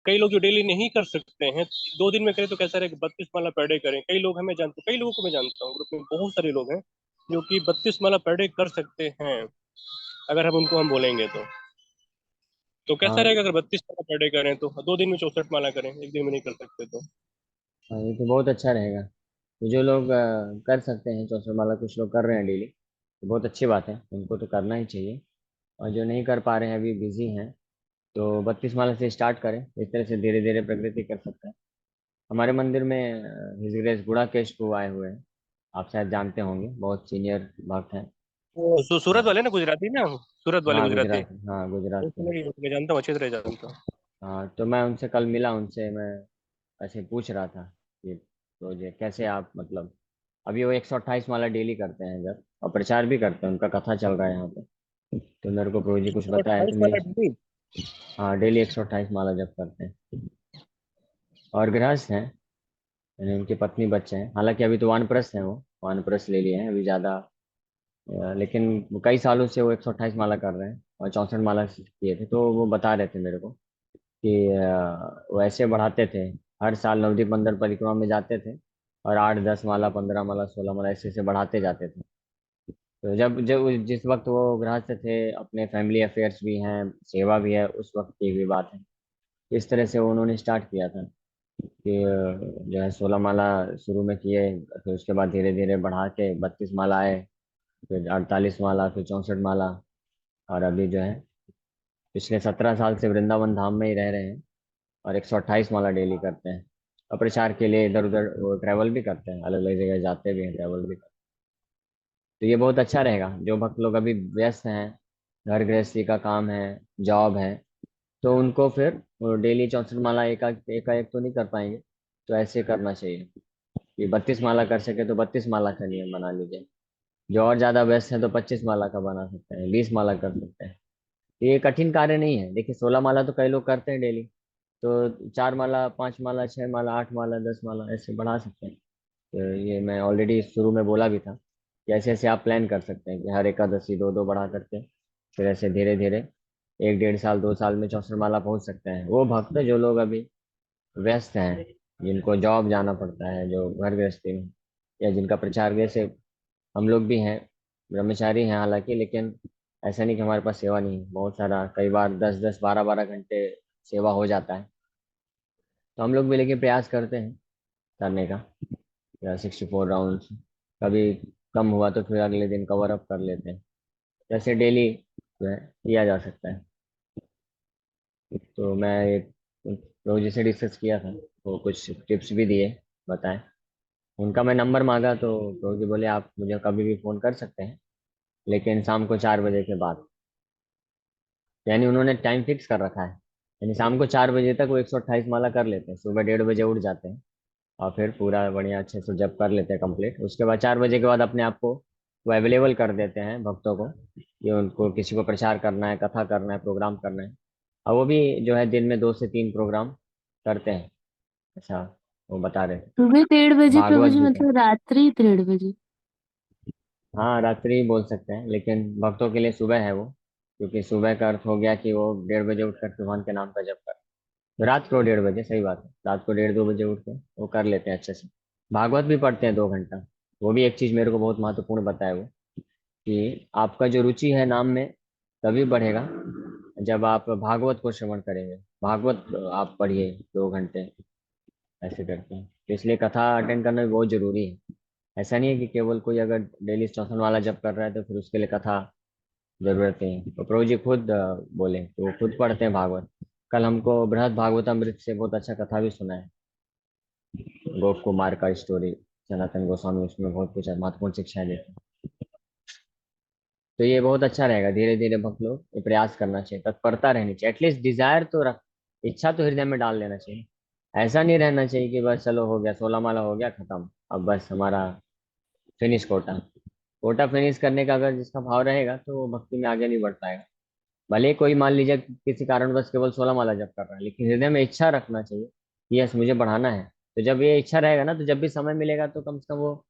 कई लोग जो डेली नहीं कर सकते हैं, 2 दिन में करें तो कैसा रहेगा, 32 माला पर डे करें। कई लोग हमें जानते, कई लोगों को मैं जानता हूँ, ग्रुप में बहुत सारे लोग हैं जो कि 32 माला पर डे कर सकते हैं, अगर हम बोलेंगे तो कैसा हाँ। रहेगा अगर 32 माला पर डे करें, तो 2 दिन में 64 माला करें, एक दिन में नहीं कर सकते तो। हाँ, ये तो बहुत अच्छा रहेगा। तो जो लोग कर सकते हैं 64 माला, कुछ लोग कर रहे हैं डेली, तो बहुत अच्छी बात है, उनको तो करना ही चाहिए। और जो नहीं कर पा रहे हैं, अभी बिजी हैं, तो 32 माला से स्टार्ट करें। इस तरह से धीरे धीरे प्रगति कर सकते हैं। हमारे मंदिर में हिज ग्रेस गुड़ा केश को आए हुए हैं, आप शायद जानते होंगे, बहुत सीनियर भक्त हैं। वो सूरत हाँ। वाले ना, गुजराती ना, सूरत वाले हाँ, गुजराती। गुजरात, हाँ गुजरात के हैं। मैं जानता हूँ, अच्छी तरह जानता हूँ। हाँ, तो मैं उनसे कल मिला, उनसे मैं ऐसे पूछ रहा था कि प्रोजेक्ट कैसे आप मतलब, अभी वो 128 माला डेली करते हैं जब, और प्रचार भी करते हैं, उनका कथा चल रहा है यहाँ पे। तो मेरे को प्रोजी कुछ और बताया तो 28 माला मेरे। डेली? हाँ, डेली 128 माला जब करते हैं, और गृहस्थ हैं, यानी उनकी पत्नी बच्चे हैं, हालांकि अभी तो वानप्रस्थ हैं, वो वानप्रस्थ ले लिए हैं अभी ज़्यादा। लेकिन वो कई सालों से वो 128 माला कर रहे हैं, और 64 माला किए थे, तो वो बता रहे थे मेरे को कि वो ऐसे बढ़ाते थे। हर साल नवदीप मंदिर परिक्रमा में जाते थे, और 8 10 माला, 15 माला, 16 माला, ऐसे ऐसे बढ़ाते जाते थे। तो जब जब जिस वक्त वो गृहस्थ थे, अपने फैमिली अफेयर्स भी हैं, सेवा भी है, उस वक्त की भी बात है। इस तरह से उन्होंने स्टार्ट किया था कि जो है 16 माला शुरू में किए, फिर उसके बाद धीरे धीरे बढ़ा के 32 माला आए, फिर 48 माला, फिर 64 माला, और अभी जो है पिछले 17 साल से वृंदावन धाम में ही रह रहे हैं, और 128 माला डेली करते हैं। और प्रचार के लिए इधर उधर वो ट्रैवल भी करते हैं, अलग अलग जगह जाते भी हैं, ट्रैवल भी करते हैं। तो ये बहुत अच्छा रहेगा। जो भक्त लोग अभी व्यस्त हैं, घर गृहस्थी का काम है, जॉब है, तो उनको फिर डेली 64 माला एक तो नहीं कर पाएंगे, तो ऐसे करना चाहिए कि 32 माला कर सके तो 32 माला का नियम बना लीजिए। जो और ज्यादा व्यस्त है तो 25 माला का बना सकते हैं, 20 माला कर सकते हैं। ये कठिन कार्य नहीं है। देखिए, 16 माला तो कई लोग करते हैं डेली, तो 4 माला, 5 माला, 6 माला, 8 माला, 10 माला ऐसे बढ़ा सकते हैं। तो ये मैं ऑलरेडी शुरू में बोला भी था कि ऐसे ऐसे आप प्लान कर सकते हैं कि हर एकादशी दो दो बढ़ा करके, फिर ऐसे धीरे धीरे 1 1.5 साल 2 साल में 64 माला पहुंच सकते हैं। वो भक्त जो लोग अभी व्यस्त हैं, जिनको जॉब जाना पड़ता है, जो घर गृहस्थी में, या जिनका प्रचार, जैसे हम लोग भी हैं, ब्रह्मचारी हैं हालांकि, लेकिन ऐसा नहीं कि हमारे पास सेवा नहीं है, बहुत सारा, कई बार 10 10 12 12 घंटे सेवा हो जाता है। तो हम लोग भी लेकिन प्रयास करते हैं करने का, या 64 राउंड, कभी कम हुआ तो फिर अगले दिन कवर अप कर लेते हैं। जैसे डेली जो है किया जा सकता है। तो मैं एक रोजी से डिस्कस किया था, वो कुछ टिप्स भी दिए, बताए। उनका मैं नंबर मांगा तो रोजी बोले आप मुझे कभी भी फ़ोन कर सकते हैं, लेकिन शाम को 4 बजे के बाद। यानी उन्होंने टाइम फिक्स कर रखा है, यानी शाम को 4 बजे तक वो 128 माला कर लेते हैं, सुबह 1:30 बजे उठ जाते हैं, और फिर पूरा बढ़िया अच्छे से जब कर लेते हैं कंप्लीट, उसके बाद 4 बजे के बाद अपने आप को वो अवेलेबल कर देते हैं भक्तों को, कि उनको किसी को प्रचार करना है, कथा करना है, प्रोग्राम करना है। और वो भी जो है दिन में 2 से 3 प्रोग्राम करते हैं, ऐसा वो बता रहे थे। सुबह 1:30 प्रभु भागवत जी, भी कर, मतलब रात्रि 1:30 बजे? हाँ रात्रि ही बोल सकते हैं, लेकिन भक्तों के लिए सुबह है वो, क्योंकि सुबह का अर्थ हो गया कि वो 1:30 बजे उठ कर भगवान के नाम का जप कर। रात को 1:30 बजे, सही बात है, रात को 1:30 2 बजे उठ के वो कर लेते हैं अच्छे से। भागवत भी पढ़ते हैं 2 घंटा। वो भी एक चीज मेरे को बहुत महत्वपूर्ण बताया वो, कि आपका जो रुचि है नाम में तभी बढ़ेगा जब आप भागवत को श्रवण करेंगे। भागवत आप पढ़िए 2 घंटे, ऐसे करते हैं। तो इसलिए कथा अटेंड करना भी बहुत जरूरी है। ऐसा नहीं है कि केवल कोई अगर डेली 64 वाला जप कर रहा है तो फिर उसके लिए कथा जरूरत नहीं है। तो प्रभु जी खुद बोले तो वो खुद पढ़ते हैं भागवत। कल हमको बृहद भागवतामृत से बहुत अच्छा कथा भी सुना है, गोप कुमार का स्टोरी, सनातन गोस्वामी उसमें बहुत कुछ महत्वपूर्ण शिक्षाएं देते हैं। तो ये बहुत अच्छा रहेगा। धीरे धीरे भक्त लोग ये प्रयास करना चाहिए, तत्परता रहनी चाहिए, एटलीस्ट डिजायर तो रख, इच्छा तो हृदय में डाल लेना चाहिए। ऐसा नहीं रहना चाहिए कि बस चलो हो गया, 16 माला हो गया खत्म, अब बस हमारा फिनिश कोटा। कोटा फिनिश करने का अगर जिसका भाव रहेगा तो वो भक्ति में आगे नहीं बढ़ पाएगा। भले ही कोई मान लीजिए कि किसी कारणवश केवल 16 माला जप कर रहा है, लेकिन हृदय में इच्छा रखना चाहिए कि यस मुझे बढ़ाना है। तो जब ये इच्छा रहेगा ना, तो जब भी समय मिलेगा तो कम से कम वो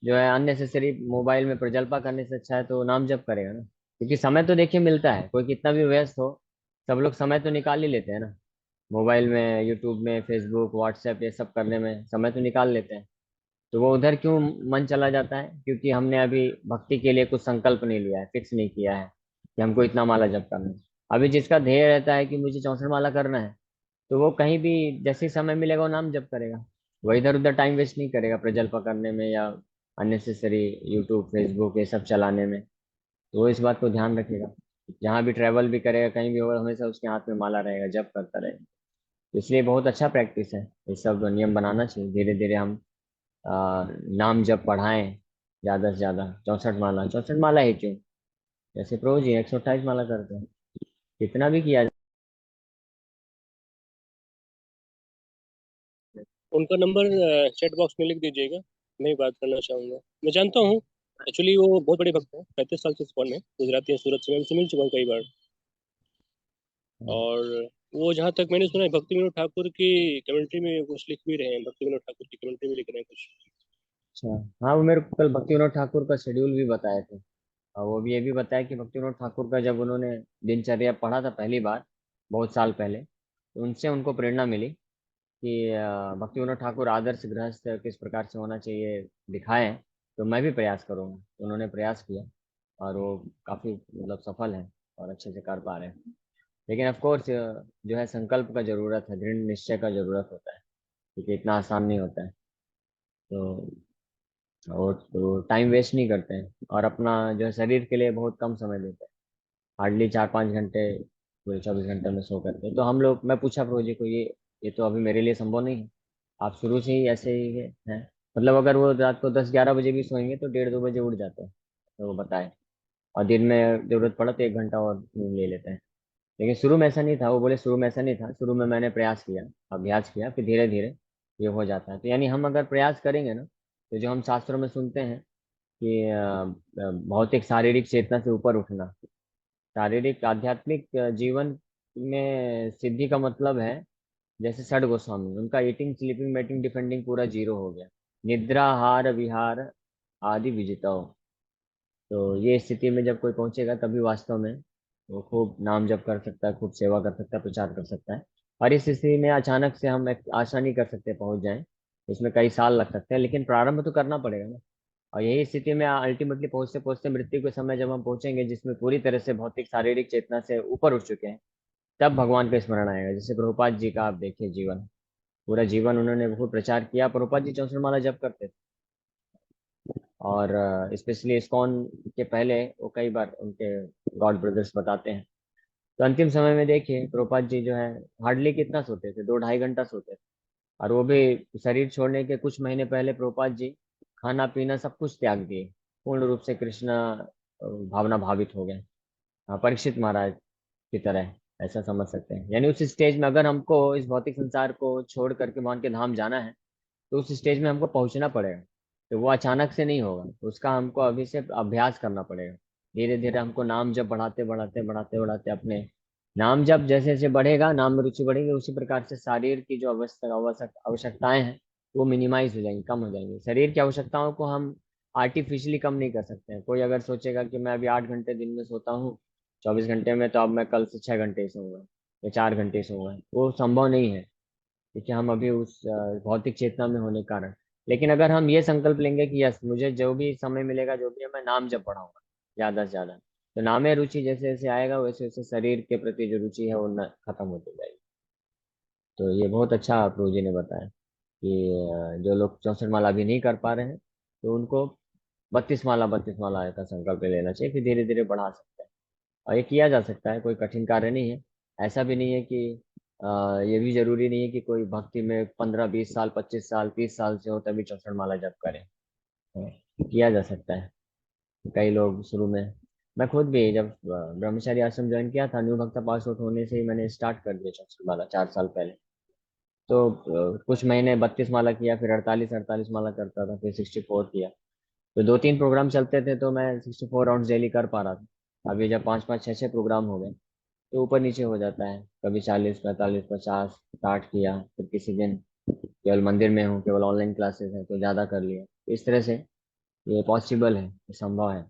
जो है अननेसेसरी मोबाइल में प्रजल्पा करने से अच्छा है तो नाम जप करेगा ना। क्योंकि समय तो देखिए मिलता है, कोई कितना भी व्यस्त हो, सब लोग समय तो निकाल ही लेते हैं ना। मोबाइल में, यूट्यूब में, फेसबुक, व्हाट्सएप ये सब करने में समय तो निकाल लेते हैं। तो वो उधर क्यों मन चला जाता है? क्योंकि हमने अभी भक्ति के लिए कुछ संकल्प नहीं लिया है, फिक्स नहीं किया है कि हमको इतना माला जप करना है। अभी जिसका ध्येय रहता है कि मुझे 64 माला करना है, तो वो कहीं भी जैसे ही समय मिलेगा वो नाम जप करेगा। वो इधर उधर टाइम वेस्ट नहीं करेगा प्रजल्प करने में या अननेसेसरी यूट्यूब फेसबुक ये सब चलाने में। तो वो इस बात को ध्यान रखेगा। जहाँ भी ट्रैवल भी करेगा, कहीं भी होगा, हमेशा उसके हाथ में माला रहेगा, जप करता रहेगा। तो इसलिए बहुत अच्छा प्रैक्टिस है। ये सब नियम बनाना चाहिए। धीरे धीरे हम नाम जप बढ़ाएं, ज्यादा से ज्यादा 64 माला। 64 माला ही क्यों, जैसे प्रभु जी 128 माला करते हैं, कितना भी किया जाए। उनका नंबर चैट बॉक्स में लिख दीजिएगा, मैं बात करना चाहूंगा। मैं जानता हूँ, एक्चुअली वो बहुत बड़े भक्त हैं, 35 साल से स्कॉन में, गुजराती हैं, सूरत से, मैं उनसे मिल चुका हूँ कई बार। और वो जहाँ तक मैंने सुना है, भक्ति विनोद ठाकुर की कमेंट्री में कुछ लिख भी रहे हैं, भक्ति विनोद ठाकुर की कमेंट्री में लिख रहे हैं कुछ। अच्छा। हाँ, वो मेरे को कल भक्ति विनोद ठाकुर का शेड्यूल भी बताए थे। और वो भी ये भी बताया कि भक्ति विनोद ठाकुर का जब उन्होंने दिनचर्या पढ़ा था पहली बार, बहुत साल पहले, तो उनसे उनको प्रेरणा मिली कि भक्ति विनोद ठाकुर आदर्श गृहस्थ किस प्रकार से होना चाहिए दिखाएं, तो मैं भी प्रयास करूंगा। तो उन्होंने प्रयास किया और वो काफी मतलब सफल है और अच्छे से कर पा रहे हैं। लेकिन ऑफ कोर्स जो है संकल्प का जरूरत है, दृढ़ निश्चय का जरूरत होता है, क्योंकि इतना आसान नहीं होता है। तो और तो टाइम वेस्ट नहीं करते हैं और अपना जो है शरीर के लिए बहुत कम समय देते हैं। हार्डली 4-5 घंटे पूरे 24 घंटे में सो करते हैं। तो हम लोग, मैं पूछा प्रभु जी को, ये तो अभी मेरे लिए संभव नहीं है। आप शुरू से ही ऐसे ही हैं? मतलब अगर वो रात को 10-11 बजे भी सोएंगे तो 1:30-2 बजे उठ जाते हैं, तो वो बताए। और दिन में जरूरत पड़ा तो 1 घंटा और नींद ले लेते हैं। लेकिन शुरू में ऐसा नहीं था। वो बोले शुरू में ऐसा नहीं था, शुरू में मैंने प्रयास किया, अभ्यास किया, फिर धीरे धीरे ये हो जाता है। तो यानी हम अगर प्रयास करेंगे ना, तो जो हम शास्त्रों में सुनते हैं कि भौतिक शारीरिक चेतना से ऊपर उठना, शारीरिक आध्यात्मिक जीवन में सिद्धि का मतलब है, जैसे षड गोस्वामी, उनका ईटिंग स्लीपिंग मेटिंग डिफेंडिंग पूरा जीरो हो गया। निद्रा हार विहार आदि विजितो। तो ये स्थिति में जब कोई पहुंचेगा तभी वास्तव में वो खूब नाम जप कर सकता है, खूब सेवा कर सकता है, प्रचार कर सकता है। और इस स्थिति में अचानक से हम एक आशा नहीं कर सकते पहुंच जाएं। इसमें कई साल लग सकते हैं, लेकिन प्रारंभ तो करना पड़ेगा ना। और यही स्थिति में अल्टीमेटली पहुंचते पहुंचते मृत्यु के समय जब हम पहुंचेंगे, जिसमें पूरी तरह से भौतिक शारीरिक चेतना से ऊपर उठ चुके हैं, तब भगवान का स्मरण आएगा। जैसे प्रभुपाद जी का आप देखिए जीवन, पूरा जीवन उन्होंने बहुत प्रचार किया। प्रभुपाद जी 64 माला जप करते थे। और स्पेशली इस्कॉन के पहले वो कई बार उनके गॉड ब्रदर्स बताते हैं। तो अंतिम समय में देखिए प्रभुपाद जी जो है हार्डली कितना सोते थे, 2-2.5 घंटा सोते थे। और वो भी शरीर छोड़ने के कुछ महीने पहले प्रभुपाद जी खाना पीना सब कुछ त्याग दिए, पूर्ण रूप से कृष्ण भावना भावित हो गए। हाँ, परीक्षित महाराज की तरह ऐसा समझ सकते हैं। यानी उस स्टेज में अगर हमको इस भौतिक संसार को छोड़ करके भगवान के धाम जाना है, तो उस स्टेज में हमको पहुंचना पड़ेगा। तो वो अचानक से नहीं होगा, उसका हमको अभी से अभ्यास करना पड़ेगा। धीरे धीरे हमको नाम जब बढ़ाते बढ़ाते बढ़ाते बढ़ाते अपने नाम जब जैसे जैसे बढ़ेगा, नाम में रुचि बढ़ेगी, उसी प्रकार से शरीर की जो आवश्यकताएं हैं वो मिनिमाइज हो जाएंगी, कम हो जाएंगी। शरीर की आवश्यकताओं को हम आर्टिफिशियली कम नहीं कर सकते हैं। कोई अगर सोचेगा कि मैं अभी 8 घंटे दिन में सोता हूँ 24 घंटे में, तो अब मैं कल से 6 घंटे ही सोऊंगा या 4 घंटे ही सोऊंगा, वो संभव नहीं है। क्योंकि हम अभी उस भौतिक चेतना में होने के कारण। लेकिन अगर हम ये संकल्प लेंगे कि यस, मुझे जो भी समय मिलेगा, जो भी है, मैं नाम जब पढ़ाऊंगा ज्यादा से ज्यादा, तो नामे रुचि जैसे जैसे आएगा वैसे वैसे शरीर के प्रति जो रुचि है वो खत्म होती जाएगी। तो ये बहुत अच्छा प्रभु जी ने बताया कि जो लोग 64 माला अभी नहीं कर पा रहे हैं, तो उनको 32 माला का संकल्प ले लेना चाहिए, फिर धीरे धीरे बढ़ा सकते हैं। और ये किया जा सकता है, कोई कठिन कार्य नहीं है। ऐसा भी नहीं है कि ये भी जरूरी नहीं है कि कोई भक्ति में 15-20 साल 25 साल 30 साल से हो तभी 64 माला जप करे। किया जा सकता है। कई लोग शुरू में, मैं खुद भी जब ब्रह्मचारी आश्रम ज्वाइन किया था, न्यू भक्ता पास आउट होने से ही मैंने स्टार्ट कर दिया 64 माला 4 साल पहले। तो कुछ महीने 32 माला किया, फिर 48-48 माला करता था, फिर 64 किया। तो 2-3 प्रोग्राम चलते थे तो मैं 64 राउंड डेली कर पा रहा था। अभी जब 5-5 6-6 प्रोग्राम हो गए, तो ऊपर नीचे हो जाता है। कभी 40-45-50 स्टार्ट किया, फिर किसी दिन केवल मंदिर में हूँ, केवल ऑनलाइन क्लासेस है तो ज़्यादा कर लिया। इस तरह से ये पॉसिबल है, ये संभव है,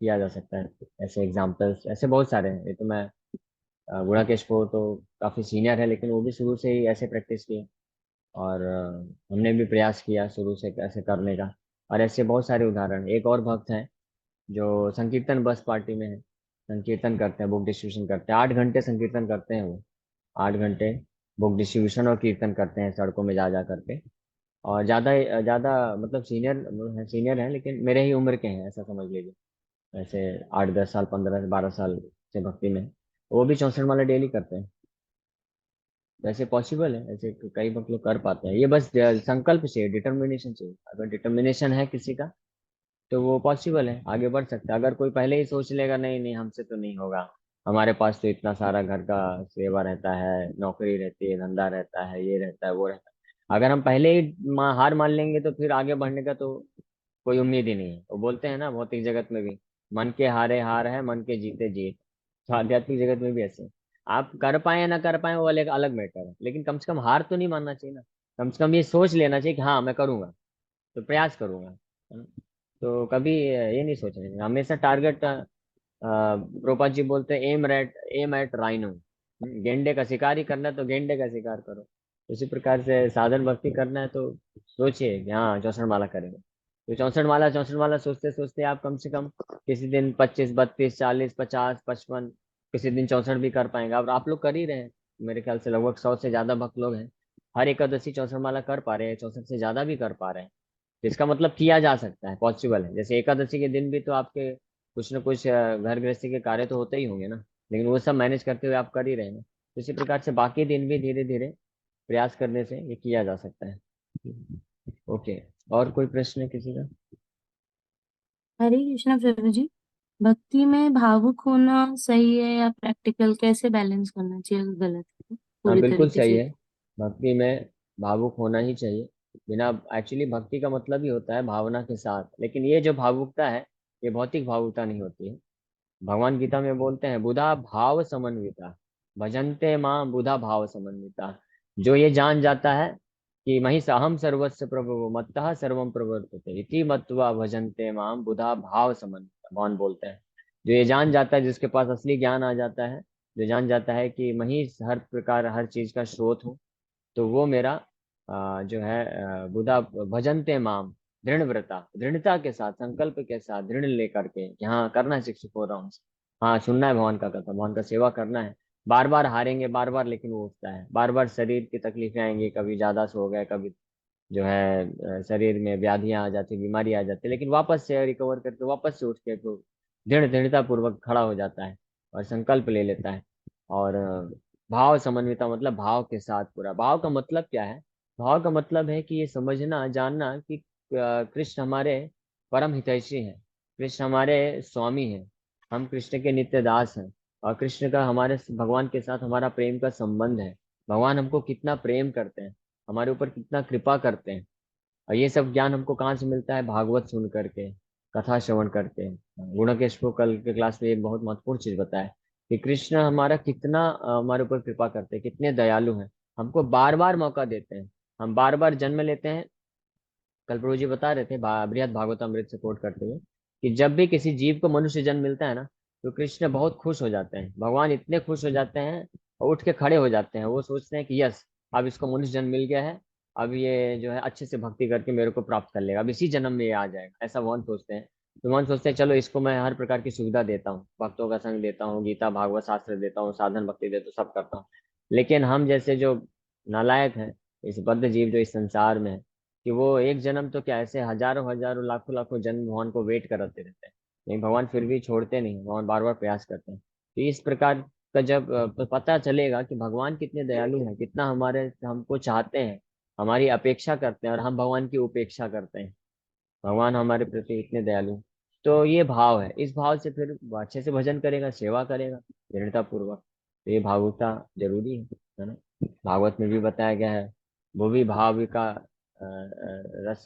किया जा सकता है। ऐसे एग्जाम्पल्स ऐसे बहुत सारे हैं, ये तो मैं गुणाकेश को तो काफी सीनियर है, लेकिन वो भी शुरू से ही ऐसे प्रैक्टिस किए, और हमने भी प्रयास किया शुरू से ऐसे करने का। और ऐसे बहुत सारे उदाहरण। एक और भक्त हैं जो संकीर्तन बस पार्टी में है, संकीर्तन करते हैं, बुक डिस्ट्रीब्यूशन करते हैं, 8 घंटे संकीर्तन करते हैं वो। 8 घंटे बुक डिस्ट्रीब्यूशन और कीर्तन करते हैं सड़कों में जा जा करके। और ज्यादा ज्यादा मतलब सीनियर है, लेकिन मेरे ही उम्र के हैं ऐसा समझ लीजिए। ऐसे 8-10 साल, 15-12 साल से भक्ति में। वो भी 64 माला डेली करते हैं। वैसे पॉसिबल है, ऐसे कई भक्त लोग कर पाते हैं। ये बस संकल्प चाहिए, डिटर्मिनेशन चाहिए। अगर डिटर्मिनेशन है किसी का तो वो पॉसिबल है, आगे बढ़ सकता है। अगर कोई पहले ही सोच लेगा नहीं नहीं हमसे तो नहीं होगा, हमारे पास तो इतना सारा घर का सेवा रहता है, नौकरी रहती है, धंधा रहता है, ये रहता है, वो रहता है, अगर हम पहले ही हार मान लेंगे तो फिर आगे बढ़ने का तो कोई उम्मीद ही नहीं है। वो बोलते हैं ना भौतिक जगत में भी, मन के हारे हार है, मन के जीते जीत। तो आध्यात्मिक जगत में भी ऐसे। आप कर पाए या ना कर पाए वो एक अलग मैटर है, लेकिन कम से कम हार तो नहीं मानना चाहिए ना। कम से कम ये सोच लेना चाहिए कि हाँ मैं करूंगा, तो प्रयास करूंगा, है ना? तो कभी ये नहीं सोचना चाहिए हमेशा टारगेट। प्रोपा जी बोलते हैं एम एट राइनो। गेंडे का शिकार ही करना है तो गेंडे का शिकार करो। उसी प्रकार से साधन भक्ति करना है तो सोचिए कि हाँ 64 माला करेंगे। तो 64 माला सोचते सोचते आप कम से कम किसी दिन 25, 32, 40, 50, 55, किसी दिन 64 भी कर पाएंगे। अब आप लोग कर ही रहे हैं। मेरे ख्याल से लगभग 100 से ज्यादा भक्त लोग हैं। हर एकादशी 64 माला कर पा रहे हैं, 64 से ज्यादा भी कर पा रहे हैं। तो इसका मतलब किया जा सकता है, पॉसिबल है। जैसे एकादशी के दिन भी तो आपके कुछ न कुछ घर गृहस्थी के कार्य तो होते ही होंगे ना, लेकिन वो सब मैनेज करते हुए आप कर ही रहे हैं ना। तो इसी प्रकार से बाकी दिन भी धीरे धीरे प्रयास करने से ये किया जा सकता है। ओके। और कोई प्रश्न है किसी का? हरे कृष्णा प्रभु जी। भक्ति में भावुक होना सही है या प्रैक्टिकल, कैसे बैलेंस करना चाहिए अगर गलत है तो हाँ पूरी बिल्कुल तरीके सही से? है। भक्ति में भावुक होना ही चाहिए। बिना एक्चुअली भक्ति का मतलब ही होता है भावना के साथ, लेकिन ये जो भावुकता है ये भौतिक भावुकता नहीं होती है। भगवान गीता में बोलते हैं बुधा भाव समन्विता, भजन्ते मां बुधा भाव समन्विता। जो ये जान जाता है कि मही अहम सर्वस्व प्रभु मत्तः सर्वम प्रवर्तते इति मत्वा भजन्ते मां बुधा भाव समन्विता, भगवान बोलते हैं। जो ये जान जाता है, जिसके पास असली ज्ञान आ जाता है, जो जान जाता है कि मैं ही हर प्रकार हर चीज का स्रोत हूँ, तो वो मेरा जो है बुधा भजन्ते माम दृढ़ व्रता, दृढ़ता के साथ, संकल्प के साथ, दृढ़ लेकर के कि हाँ करना है 64 राउंड। हाँ सुनना है भगवान का कथा, भगवान का सेवा करना है। बार बार हारेंगे, बार बार, लेकिन वो उठता है। बार बार शरीर की तकलीफें आएंगी, कभी ज्यादा सो गए, कभी जो है शरीर में व्याधियां आ जाती, बीमारी आ जाती, लेकिन वापस से रिकवर करके वापस से उठ के तो दृढ़ता पूर्वक खड़ा हो जाता है और संकल्प ले लेता है। और भाव समन्विता मतलब भाव के साथ पूरा। भाव का मतलब क्या है? भाव का मतलब है कि ये समझना जानना कि कृष्ण हमारे परम हितैषी हैं, कृष्ण हमारे स्वामी हैं, हम कृष्ण के नित्य दास हैं, और कृष्ण का हमारे भगवान के साथ हमारा प्रेम का संबंध है। भगवान हमको कितना प्रेम करते हैं, हमारे ऊपर कितना कृपा करते हैं। और ये सब ज्ञान हमको कहाँ से मिलता है? भागवत सुन करके, कथा श्रवण करके। गुणकेश को कल के क्लास में एक बहुत महत्वपूर्ण चीज बताया कि कृष्ण हमारा कितना हमारे ऊपर कृपा करते हैं, कितने दयालु हैं, हमको बार बार मौका देते हैं, हम बार बार जन्म लेते हैं। कल प्रभु जी बता रहे थे बृहद भागवतामृत से कोट करते हुए कि जब भी किसी जीव को मनुष्य जन्म मिलता है ना, तो कृष्ण बहुत खुश हो जाते हैं, भगवान इतने खुश हो जाते हैं और उठ के खड़े हो जाते हैं। वो सोचते हैं कि यस, अब इसको मनुष्य जन्म मिल गया है, अब ये जो है अच्छे से भक्ति करके मेरे को प्राप्त कर लेगा, अब इसी जन्म में ये आ जाएगा, ऐसा भगवान सोचते हैं। तो भगवान सोचते हैं चलो इसको मैं हर प्रकार की सुविधा देता हूँ, भक्तों का संग देता हूँ, गीता भागवत शास्त्र देता हूँ, साधन भक्ति देता हूँ, सब करता हूँ। लेकिन हम जैसे जो नालायक हैं, इस बद्ध जीव जो इस संसार में है, कि वो एक जन्म तो क्या, ऐसे हजारों हजारों लाखों लाखों जन्म भगवान को वेट कराते रहते हैं, लेकिन भगवान फिर भी छोड़ते नहीं, भगवान बार बार प्रयास करते हैं। तो इस प्रकार का जब पता चलेगा कि भगवान कितने दयालु हैं, कितना हमारे हमको चाहते हैं, हमारी अपेक्षा करते हैं, और हम भगवान की उपेक्षा करते हैं, भगवान हमारे प्रति इतने दयालु हैं। तो ये भाव है, इस भाव से फिर वो अच्छे से भजन करेगा, सेवा करेगा दृढ़ता पूर्वक। तो ये भावुकता जरूरी है ना? भागवत में भी बताया गया है, वो भी भाविका रस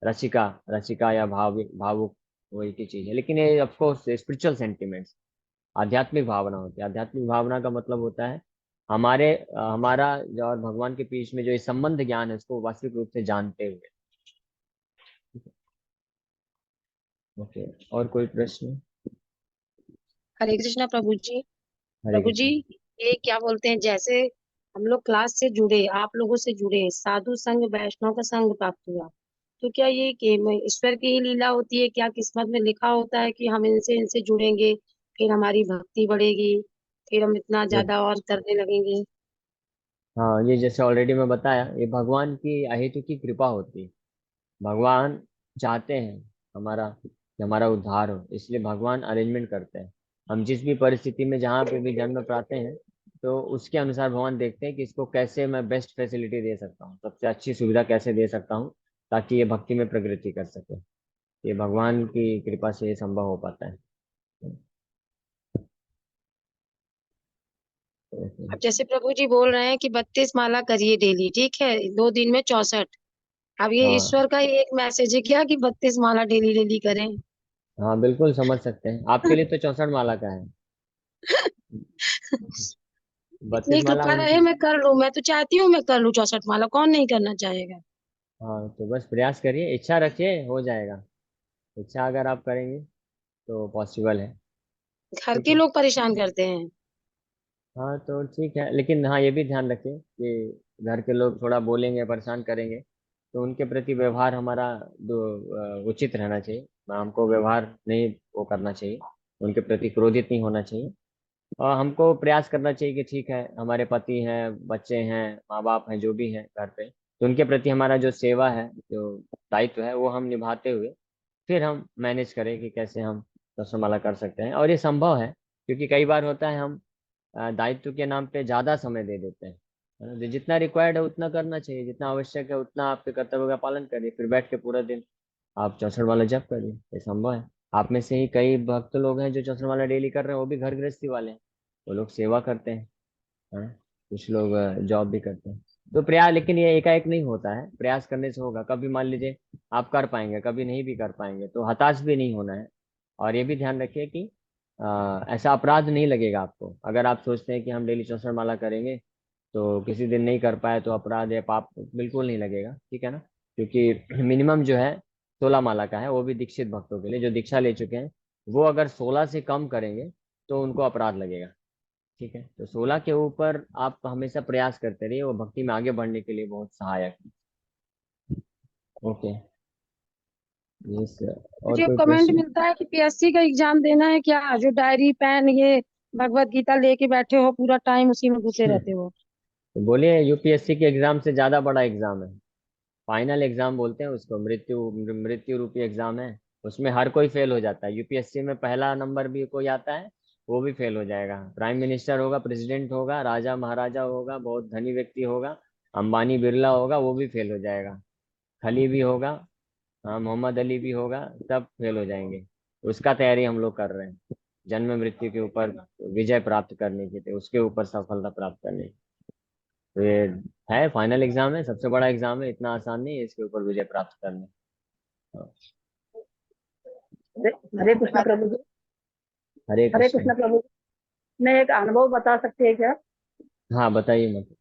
रसिका, रसिका या भावुक, वो एक ही चीज है। लेकिन ये ऑफकोर्स स्पिरिचुअल सेंटिमेंट्स, आध्यात्मिक भावना होती है। आध्यात्मिक भावना का मतलब होता है हमारा जो और भगवान के बीच में जो ये संबंध ज्ञान है, उसको वास्तविक रूप से जानते हुए। ओके। और कोई प्रश्न? हरे कृष्णा प्रभु जी। हरे प्रभु जी, कृष्ण। ये क्या बोलते हैं, जैसे हम लोग क्लास से जुड़े, आप लोगों से जुड़े, साधु संग वैष्णव का संग प्राप्त हुआ, तो क्या ये कि ईश्वर की ही लीला होती है? क्या किस्मत में लिखा होता है कि हम इनसे इनसे जुड़ेंगे, फिर हमारी भक्ति बढ़ेगी, फिर हम इतना ये ज्यादा और करने लगेंगे? हाँ, ये जैसे ऑलरेडी मैं बताया, ये भगवान की अहेतु की कृपा होती है। भगवान चाहते हैं हमारा कि हमारा उद्धार हो, इसलिए भगवान अरेंजमेंट करते हैं। हम जिस भी परिस्थिति में जहाँ पे भी जन्म पाते हैं, तो उसके अनुसार भगवान देखते हैं कि इसको कैसे मैं बेस्ट फैसिलिटी दे सकता हूँ, सबसे अच्छी सुविधा कैसे दे सकता हूँ, ताकि ये भक्ति में प्रगति कर सके। ये भगवान की कृपा से ये संभव हो पाता है। अब जैसे प्रभु जी बोल रहे हैं कि 32 माला करिए डेली, ठीक है, 2 दिन में 64। अब ये हाँ ईश्वर का ही एक मैसेज है क्या कि 32 माला डेली डेली करें? हाँ, बिल्कुल समझ सकते हैं। आपके लिए तो 64 माला का है। 32 इतनी माला कृपा रहे उनकी। मैं कर लूं, मैं तो चाहती हूँ मैं कर लूं 64 माला, कौन नहीं करना चाहेगा? हाँ, तो बस प्रयास करिए, इच्छा रखिए, हो जाएगा। इच्छा अगर आप करेंगे तो पॉसिबल है। घर ठीक के है। लोग परेशान करते हैं। हाँ तो ठीक है, लेकिन हाँ, ये भी ध्यान रखिए कि घर के लोग थोड़ा बोलेंगे, परेशान करेंगे, तो उनके प्रति व्यवहार हमारा उचित रहना चाहिए। हमको व्यवहार नहीं वो करना चाहिए, उनके प्रति क्रोधित नहीं होना चाहिए। और हमको प्रयास करना चाहिए कि ठीक है, हमारे पति हैं, बच्चे हैं, माँ बाप हैं, जो भी हैं घर पे, तो उनके प्रति हमारा जो सेवा है, जो दायित्व है, वो हम निभाते हुए फिर हम मैनेज करें कि कैसे हम रसोमाला कर सकते हैं। और ये संभव है, क्योंकि कई बार होता है हम दायित्व के नाम पे ज्यादा समय दे देते हैं, है ना? जितना रिक्वायर्ड है उतना करना चाहिए, जितना आवश्यक है उतना आपके कर्तव्य का पालन करिए, फिर बैठ के पूरा दिन आप 64 वाला जप करिए। ये संभव है। आप में से ही कई भक्त लोग हैं जो 64 वाला डेली कर रहे हैं, वो भी घर गृहस्थी वाले हैं। वो लोग सेवा करते हैं, हाँ? कुछ लोग जॉब भी करते हैं। तो प्रयास, लेकिन ये एकाएक नहीं होता है, प्रयास करने से होगा। कभी मान लीजिए आप कर पाएंगे, कभी नहीं भी कर पाएंगे, तो हताश भी नहीं होना है। और ये भी ध्यान रखिए कि ऐसा अपराध नहीं लगेगा आपको अगर आप सोचते हैं कि हम डेली 64 माला करेंगे, तो किसी दिन नहीं कर पाए तो अपराध या पाप बिल्कुल नहीं लगेगा। ठीक है ना? क्योंकि मिनिमम जो है 16 माला का है, वो भी दीक्षित भक्तों के लिए जो दीक्षा ले चुके हैं। वो अगर 16 से कम करेंगे तो उनको अपराध लगेगा। ठीक है, तो 16 के ऊपर आप हमेशा प्रयास करते रहिए, वो भक्ति में आगे बढ़ने के लिए बहुत सहायक है। ओके। यस। और मुझे कोई कमेंट प्रश्न? मिलता है कि पीएससी का एग्जाम देना है क्या, जो डायरी पेन ये भगवत गीता लेके बैठे हो, पूरा टाइम उसी में घुसे रहते हो? तो बोलिए, यूपीएससी के एग्जाम से ज्यादा बड़ा एग्जाम है। फाइनल एग्जाम बोलते हैं उसको, मृत्यु रूपी एग्जाम है। उसमें हर कोई फेल हो जाता है। यूपीएससी में पहला नंबर भी कोई आता है, वो भी फेल हो जाएगा। प्राइम मिनिस्टर होगा, प्रेसिडेंट होगा, राजा महाराजा होगा, बहुत धनी व्यक्ति होगा, अंबानी बिरला होगा, वो भी फेल हो जाएगा। खली भी होगा, हाँ, मोहम्मद अली भी होगा, सब फेल हो जाएंगे। उसका तैयारी हम लोग कर रहे हैं, जन्म मृत्यु के ऊपर विजय प्राप्त करने की, तो उसके ऊपर सफलता प्राप्त करने की। तो ये है, फाइनल एग्जाम है, सबसे बड़ा एग्जाम है, इतना आसान नहीं है इसके ऊपर विजय प्राप्त करना। हाँ, हरे हरे कृष्ण प्रभु जी। हरे हरे कृष्ण। कृष्ण प्रभु जी, मैं एक अनुभव बता सकती है क्या? हाँ, बताइए मत।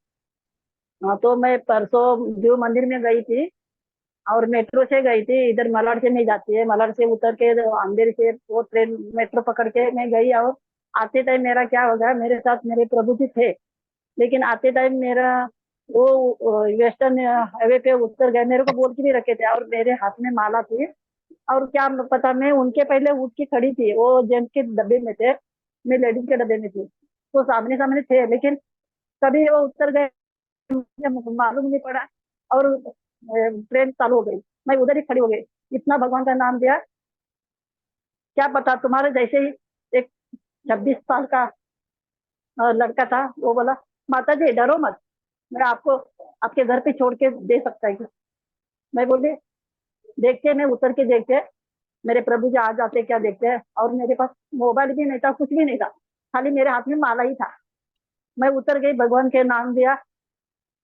हाँ, तो मैं परसों जीव मंदिर में गई थी और मेट्रो से गई थी। इधर मलाड से नहीं जाती है, मलाड से उतर के अंधेरी से वो ट्रेन मेट्रो पकड़ के मैं गई। और आते टाइम मेरा क्या हो गया, मेरे साथ मेरे प्रभु जी थे, लेकिन आते टाइम मेरा वो वेस्टर्न हाईवे पे उतर गए, मेरे को बोल के भी रखे थे और मेरे हाथ में माला थी। और क्या पता, मैं उनके पहले उठ के खड़ी थी, वो जेंट्स के डब्बे में थे, मैं लेडीज के डब्बे में थी, तो सामने सामने थे, लेकिन कभी वो उतर गए मुझे मालूम नहीं पड़ा। और ट्रेन चालू हो गई, मैं उधर ही खड़ी हो गई। इतना भगवान का नाम दिया, क्या पता तुम्हारे जैसे ही एक 26 साल का लड़का था, वो बोला माता जी डरो मत, मैं आपको आपके घर पे छोड़ के दे सकता है। मैं बोली देखते, मैं उतर के देखते मेरे प्रभु जी आ जाते क्या देखते हैं। और मेरे पास मोबाइल भी नहीं था, कुछ भी नहीं था, खाली मेरे हाथ में माला ही था। मैं उतर गई, भगवान के नाम दिया,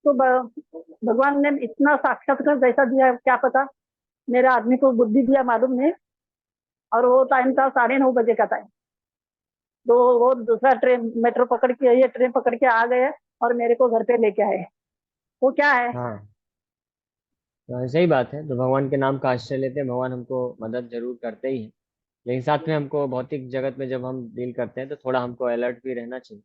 तो भगवान ने इतना साक्षात्कार जैसा दिया, क्या पता मेरे आदमी को बुद्धि दिया मालूम नहीं। और वो टाइम था 9:30 बजे का टाइम, तो वो दूसरा ट्रेन मेट्रो पकड़ के, ये ट्रेन पकड़ के आ गए और मेरे को घर पे लेके आए। वो क्या है? हाँ, तो सही बात है। तो भगवान के नाम का आश्रय लेते हैं, भगवान हमको मदद जरूर करते ही है। लेकिन साथ में हमको भौतिक जगत में जब हम डील करते हैं तो थोड़ा हमको अलर्ट भी रहना चाहिए।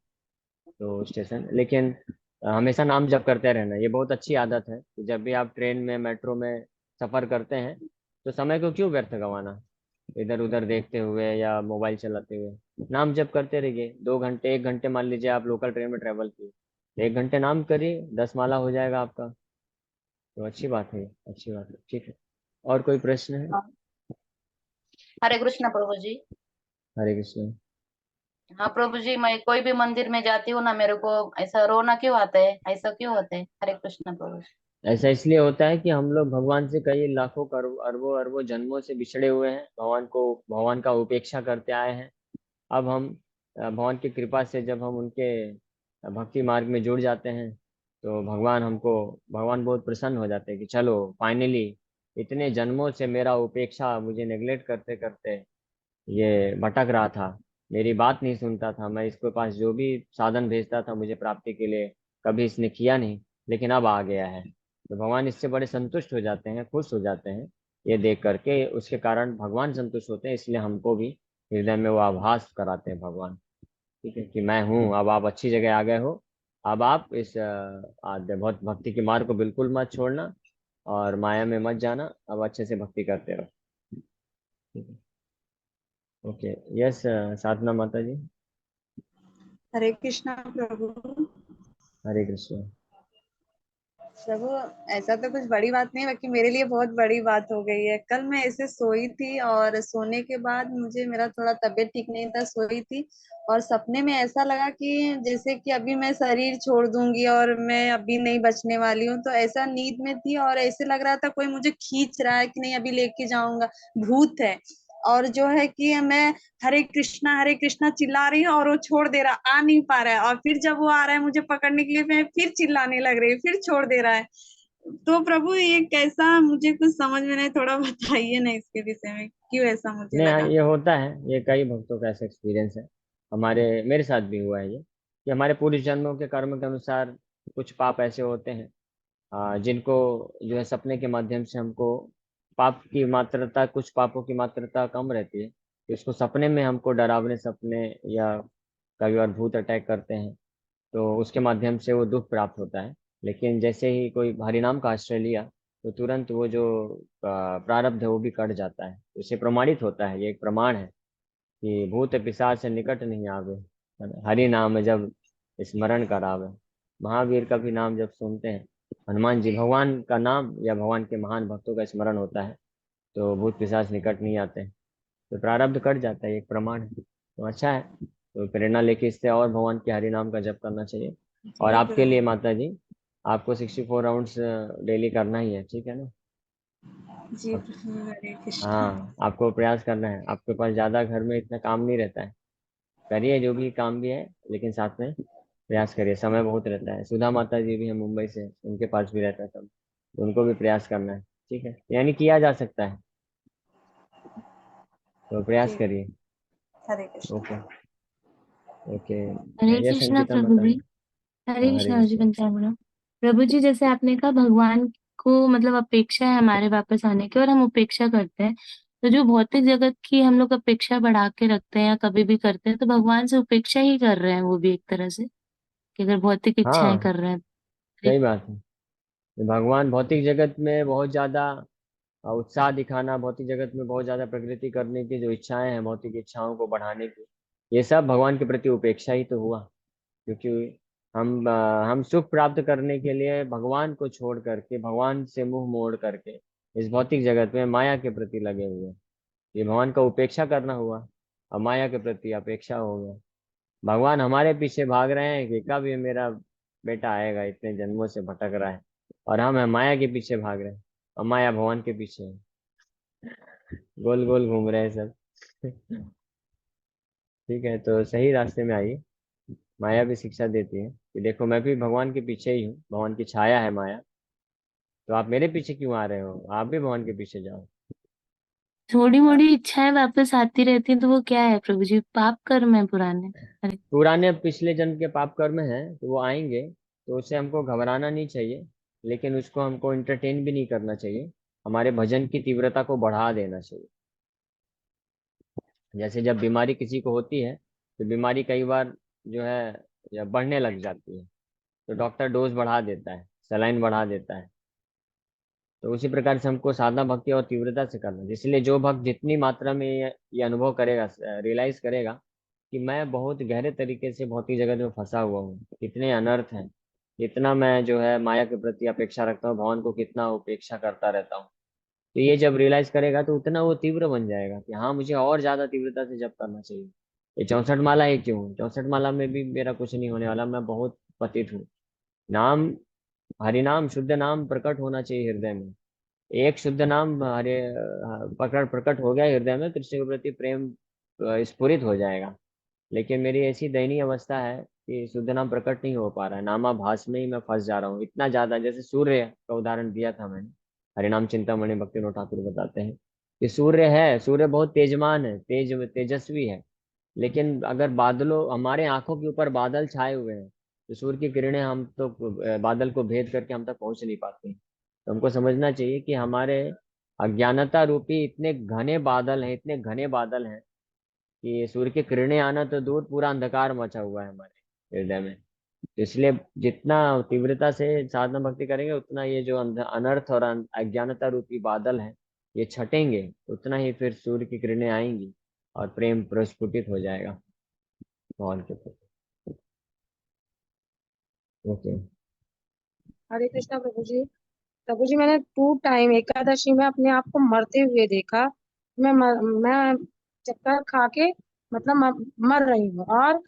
तो स्टेशन, लेकिन हमेशा नाम जप करते रहना, ये बहुत अच्छी आदत है कि जब भी आप ट्रेन में मेट्रो में सफर करते हैं तो समय को क्यों व्यर्थ गंवाना, इधर उधर देखते हुए या मोबाइल चलाते हुए। नाम जप करते रहिए, 2 घंटे 1 घंटे मान लीजिए आप लोकल ट्रेन में ट्रेवल किए, 1 घंटे नाम करिए, 10 माला हो जाएगा आपका। तो अच्छी बात है, अच्छी बात है, ठीक है। और कोई प्रश्न है? हरे कृष्ण प्रभु जी। हरे कृष्ण। हाँ प्रभु जी, मैं कोई भी मंदिर में जाती हूँ ना, मेरे को ऐसा रोना क्यों आता है, ऐसा क्यों होता है? हरे कृष्ण प्रभु जी। ऐसा इसलिए होता है कि हम लोग भगवान से कई लाखों अरबों अरबों जन्मों से बिछड़े हुए हैं, भगवान का उपेक्षा करते आए हैं। अब हम भगवान की कृपा से जब हम उनके भक्ति मार्ग में जुड़ जाते हैं तो भगवान बहुत प्रसन्न हो जाते हैं कि चलो फाइनली, इतने जन्मों से मेरा उपेक्षा, मुझे नेग्लेक्ट करते करते ये भटक रहा था, मेरी बात नहीं सुनता था, मैं इसके पास जो भी साधन भेजता था मुझे प्राप्ति के लिए, कभी इसने किया नहीं, लेकिन अब आ गया है। तो भगवान इससे बड़े संतुष्ट हो जाते हैं, खुश हो जाते हैं ये देख करके। उसके कारण भगवान संतुष्ट होते हैं, इसलिए हमको भी हृदय में वो आभास कराते हैं भगवान, ठीक है, कि मैं हूँ, अब आप अच्छी जगह आ गए हो। अब आप इस बहुत भक्ति के मार्ग को बिल्कुल मत छोड़ना और माया में मत जाना, अब अच्छे से भक्ति करते रहो, ठीक है। ओके, यस साधना माता जी। हरे कृष्णा प्रभु। हरे कृष्ण। प्रभु, ऐसा तो कुछ बड़ी बात नहीं, बाकी मेरे लिए बहुत बड़ी बात हो गई है। कल मैं ऐसे सोई थी और सोने के बाद मुझे, मेरा थोड़ा तबीयत ठीक नहीं था, सोई थी और सपने में ऐसा लगा कि जैसे कि अभी मैं शरीर छोड़ दूंगी और मैं अभी नहीं बचने वाली हूँ। तो ऐसा नींद में थी और ऐसे लग रहा था कोई मुझे खींच रहा है कि नहीं अभी लेके जाऊंगा, भूत है। और जो है कि मैं हरे कृष्णा चिल्ला रही हूँ और वो छोड़ दे रहा, आ नहीं पा रहा है। और फिर जब वो आ रहा है मुझे पकड़ने के लिए, मैं फिर चिल्लाने लग रही हूँ, फिर छोड़ दे रहा है। तो प्रभु ये कैसा, मुझे कुछ समझ में नहीं, थोड़ा बताइए ना इसके विषय में, क्यों ऐसा मुझे नहीं हाँ, लगा। ये होता है, ये कई भक्तों का ऐसा एक्सपीरियंस है। मेरे साथ भी हुआ है ये, कि हमारे पूर्व जन्मों के कर्म के अनुसार कुछ पाप ऐसे होते हैं जिनको जो है सपने के माध्यम से हमको, पाप की मात्रता, कुछ पापों की मात्रता कम रहती है, तो इसको सपने में हमको डरावने सपने या कभी बार भूत अटैक करते हैं तो उसके माध्यम से वो दुख प्राप्त होता है। लेकिन जैसे ही कोई हरिनाम का आश्रय लिया तो तुरंत वो जो प्रारब्ध है वो भी कट जाता है। इससे प्रमाणित होता है, ये एक प्रमाण है कि भूत पिशाच से निकट नहीं आवे, हरि नाम जब स्मरण करावे। महावीर का भी नाम जब सुनते हैं, हनुमान जी, भगवान का नाम या भगवान के महान भक्तों का स्मरण होता है तो भूत पिशाच निकट नहीं आते, तो प्रारब्ध कट जाता है, एक प्रमाण है। तो अच्छा है, तो प्रेरणा लेके इससे और भगवान के हरि नाम का जप करना चाहिए। और जी आपके लिए प्रभु। माता जी, आपको 64 राउंड्स डेली करना ही है, ठीक है ना? जी अब प्रभु, हरे कृष्णा। हाँ, आपको प्रयास करना है, आपके पास ज्यादा घर में इतना काम नहीं रहता है, करिए जो भी काम भी है, लेकिन साथ में प्रयास करिए, समय बहुत रहता है। सुधा माता जी भी हैं मुंबई से, उनके पास भी रहता है सब, उनको भी प्रयास करना है, ठीक है, यानी किया जा सकता है, तो प्रयास जी, करिए। हरे कृष्णा ओके। प्रभु। ओके। हरे यस कृष्णा अंकिता प्रभु माता जी। जी। हरे हाँ, हरे कृष्णा जी, कृष्ण। पंचामृत। प्रभु जी, जैसे आपने कहा भगवान को मतलब अपेक्षा है हमारे वापस आने की और हम उपेक्षा करते हैं, तो जो भौतिक जगत की हम लोग अपेक्षा बढ़ा के रखते हैं या कभी भी करते हैं, तो भगवान से उपेक्षा ही कर रहे हैं वो भी एक तरह से, कि अगर भौतिक इच्छाएं हाँ, कर रहे हैं। सही बात है। भगवान भौतिक जगत में बहुत ज्यादा उत्साह दिखाना, भौतिक जगत में बहुत ज्यादा प्रगति करने की जो इच्छाएं हैं, भौतिक इच्छाओं को बढ़ाने की, ये सब भगवान के प्रति उपेक्षा ही तो हुआ। क्योंकि हम सुख प्राप्त करने के लिए भगवान को छोड़ करके, भगवान से मुंह मोड़ करके इस भौतिक जगत में माया के प्रति लगे हुए हैं। ये भगवान का उपेक्षा करना हुआ और माया के प्रति अपेक्षा हो गया। भगवान हमारे पीछे भाग रहे हैं कि कब ये मेरा बेटा आएगा, इतने जन्मों से भटक रहा है, और हम माया के पीछे भाग रहे हैं और माया भगवान के पीछे है, गोल गोल घूम रहे हैं सब। ठीक है, तो सही रास्ते में आइए। माया भी शिक्षा देती है कि देखो मैं भी भगवान के पीछे ही हूँ, भगवान की छाया है माया, तो आप मेरे पीछे क्यों आ रहे हो, आप भी भगवान के पीछे जाओ। थोड़ी मोड़ी इच्छाएं वापस आती रहती हैं, तो वो क्या है प्रभु जी? पाप कर्म है पुराने। अरे, पुराने पिछले जन्म के पाप कर्म हैं तो वो आएंगे, तो उससे हमको घबराना नहीं चाहिए, लेकिन उसको हमको इंटरटेन भी नहीं करना चाहिए, हमारे भजन की तीव्रता को बढ़ा देना चाहिए। जैसे जब बीमारी किसी को होती है तो बीमारी कई बार जो है या बढ़ने लग जाती है, तो डॉक्टर डोज बढ़ा देता है, सलाइन बढ़ा देता है। तो उसी प्रकार से हमको साधना भक्ति और तीव्रता से करना है। इसलिए जो भक्त जितनी मात्रा में ये अनुभव करेगा, रियलाइज करेगा कि मैं बहुत गहरे तरीके से भौतिक जगत में फंसा हुआ हूँ, कितने अनर्थ हैं, कितना मैं जो है माया के प्रति अपेक्षा रखता हूँ, भगवान को कितना उपेक्षा करता रहता हूँ। तो ये जब रियलाइज करेगा तो उतना वो तीव्र बन जाएगा कि हाँ, मुझे और ज्यादा तीव्रता से जप करना चाहिए। ये 64 माला ही क्यों, 64 माला में भी मेरा कुछ नहीं होने वाला, मैं बहुत पतित हूँ। नाम, हरि नाम, शुद्ध नाम प्रकट होना चाहिए हृदय में। एक शुद्ध नाम हरे प्रकट प्रकट हो गया हृदय में, कृष्ण के प्रति प्रेम स्फुरित हो जाएगा। लेकिन मेरी ऐसी दयनीय अवस्था है कि शुद्ध नाम प्रकट नहीं हो पा रहा है, नामाभास में ही मैं फंस जा रहा हूँ इतना ज्यादा। जैसे सूर्य का उदाहरण दिया था मैंने, हरिनाम चिंतामणि भक्तिविनोद ठाकुर बताते हैं कि सूर्य है, सूर्य बहुत तेजमान है, तेजस्वी है। लेकिन अगर बादलों, हमारे आंखों के ऊपर बादल छाए हुए हैं, तो सूर्य की किरणें हम तो बादल को भेद करके हम तक पहुंच नहीं पाते। तो हमको समझना चाहिए कि हमारे अज्ञानता रूपी इतने घने बादल हैं, इतने घने बादल हैं कि सूर्य की किरणें आना तो दूर, पूरा अंधकार मचा हुआ है हमारे हृदय में। तो इसलिए जितना तीव्रता से साधना भक्ति करेंगे उतना ये जो अनर्थ और अज्ञानता रूपी बादल हैं ये छटेंगे, उतना ही फिर सूर्य की किरणें आएंगी और प्रेम प्रस्फुटित हो जाएगा भगवान के प्रति। ओके। हरे कृष्णा प्रभु जी। प्रभु जी, मैंने 2 टाइम एकादशी में अपने आप को मरते हुए देखा। मैं चक्कर खा के मतलब मर रही हूँ। और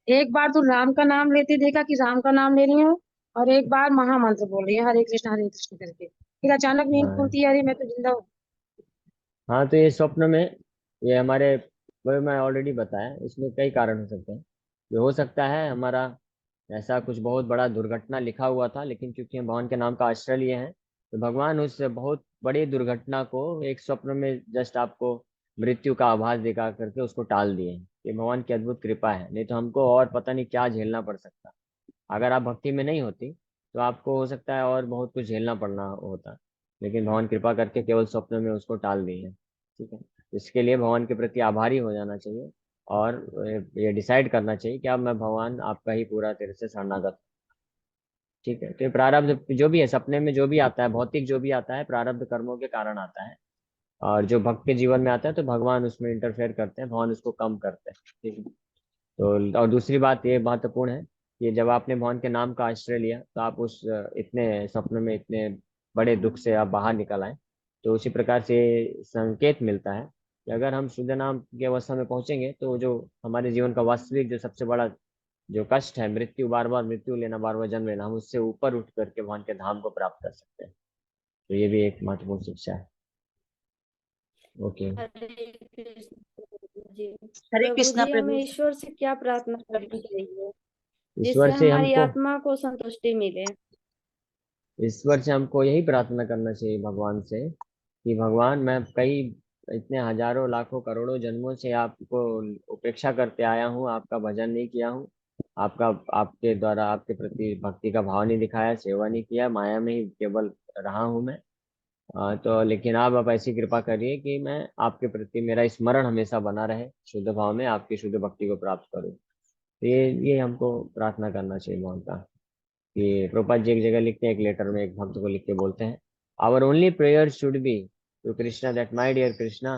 एक बार तो राम का नाम लेते देखा कि राम का नाम ले रही हूँ, और एक बार महामंत्र बोल रही है हरे कृष्ण करके। फिर अचानक नींद हाँ खुलती है, अरे मैं तो जिंदा हूँ। हाँ, तो ये स्वप्न में, ये हमारे, वो मैं ऑलरेडी बताया, इसमें कई कारण हो सकते हैं। ये हो सकता है हमारा ऐसा कुछ बहुत बड़ा दुर्घटना लिखा हुआ था, लेकिन क्योंकि हम भगवान के नाम का आश्रय लिए हैं, तो भगवान उस बहुत बड़ी दुर्घटना को एक स्वप्न में जस्ट आपको मृत्यु का आभास दिखा करके उसको टाल दिए। ये भगवान की अद्भुत कृपा है, नहीं तो हमको और पता नहीं क्या झेलना पड़ सकता। अगर आप भक्ति में नहीं होती तो आपको हो सकता है और बहुत कुछ झेलना पड़ना होता, लेकिन भगवान कृपा करके केवल स्वप्न में उसको टाल दिए हैं। ठीक है, इसके लिए भगवान के प्रति आभारी हो जाना चाहिए और ये डिसाइड करना चाहिए कि अब मैं भगवान आपका ही पूरा तरह से शरणागत हूं। ठीक है, तो ये प्रारब्ध जो भी है, सपने में जो भी आता है, भौतिक जो भी आता है, प्रारब्ध कर्मों के कारण आता है। और जो भक्त के जीवन में आता है तो भगवान उसमें इंटरफेयर करते हैं, भगवान उसको कम करते हैं। ठीक है। तो और दूसरी बात ये महत्वपूर्ण है कि जब आपने भगवान के नाम का आश्रय लिया तो आप उस इतने सपने में इतने बड़े दुख से आप बाहर निकल आए। तो उसी प्रकार से संकेत मिलता है कि अगर हम शुद्ध नाम की अवस्था में पहुंचेंगे तो जो हमारे जीवन का वास्तविक जो सबसे बड़ा जो कष्ट है, मृत्यु, बार बार मृत्यु लेना, बार बार जन्म लेना, हम उससे ऊपर उठ करके भगवान के धाम को प्राप्त कर सकते हैं। तो ये भी एक महत्वपूर्ण शिक्षा है। ओके। हरे कृष्ण प्रभु जी। हरे प्रभु कृष्णा जी, हमें प्रभु। ईश्वर से क्या प्रार्थना करनी चाहिए ईश्वर जिससे से हमारी हमको आत्मा को संतुष्टि मिले? ईश्वर से हमको यही प्रार्थना करना चाहिए भगवान से कि भगवान, मैं कई इतने हजारों लाखों करोड़ों जन्मों से आपको उपेक्षा करते आया हूँ, आपका भजन नहीं किया हूँ, आपका, आपके द्वारा आपके प्रति भक्ति का भाव नहीं दिखाया, सेवा नहीं किया, माया में ही केवल रहा हूँ मैं। तो लेकिन आप ऐसी कृपा करिए कि मैं आपके प्रति, मेरा स्मरण हमेशा बना रहे, शुद्ध भाव में आपकी शुद्ध भक्ति को प्राप्त करूँ। तो ये हमको प्रार्थना करना चाहिए भगवान का। कि प्रभुपाद जी एक जगह लिखते हैं, एक लेटर में एक भक्त को लिख के बोलते हैं, our only prayer should be to Krishna that my dear Krishna,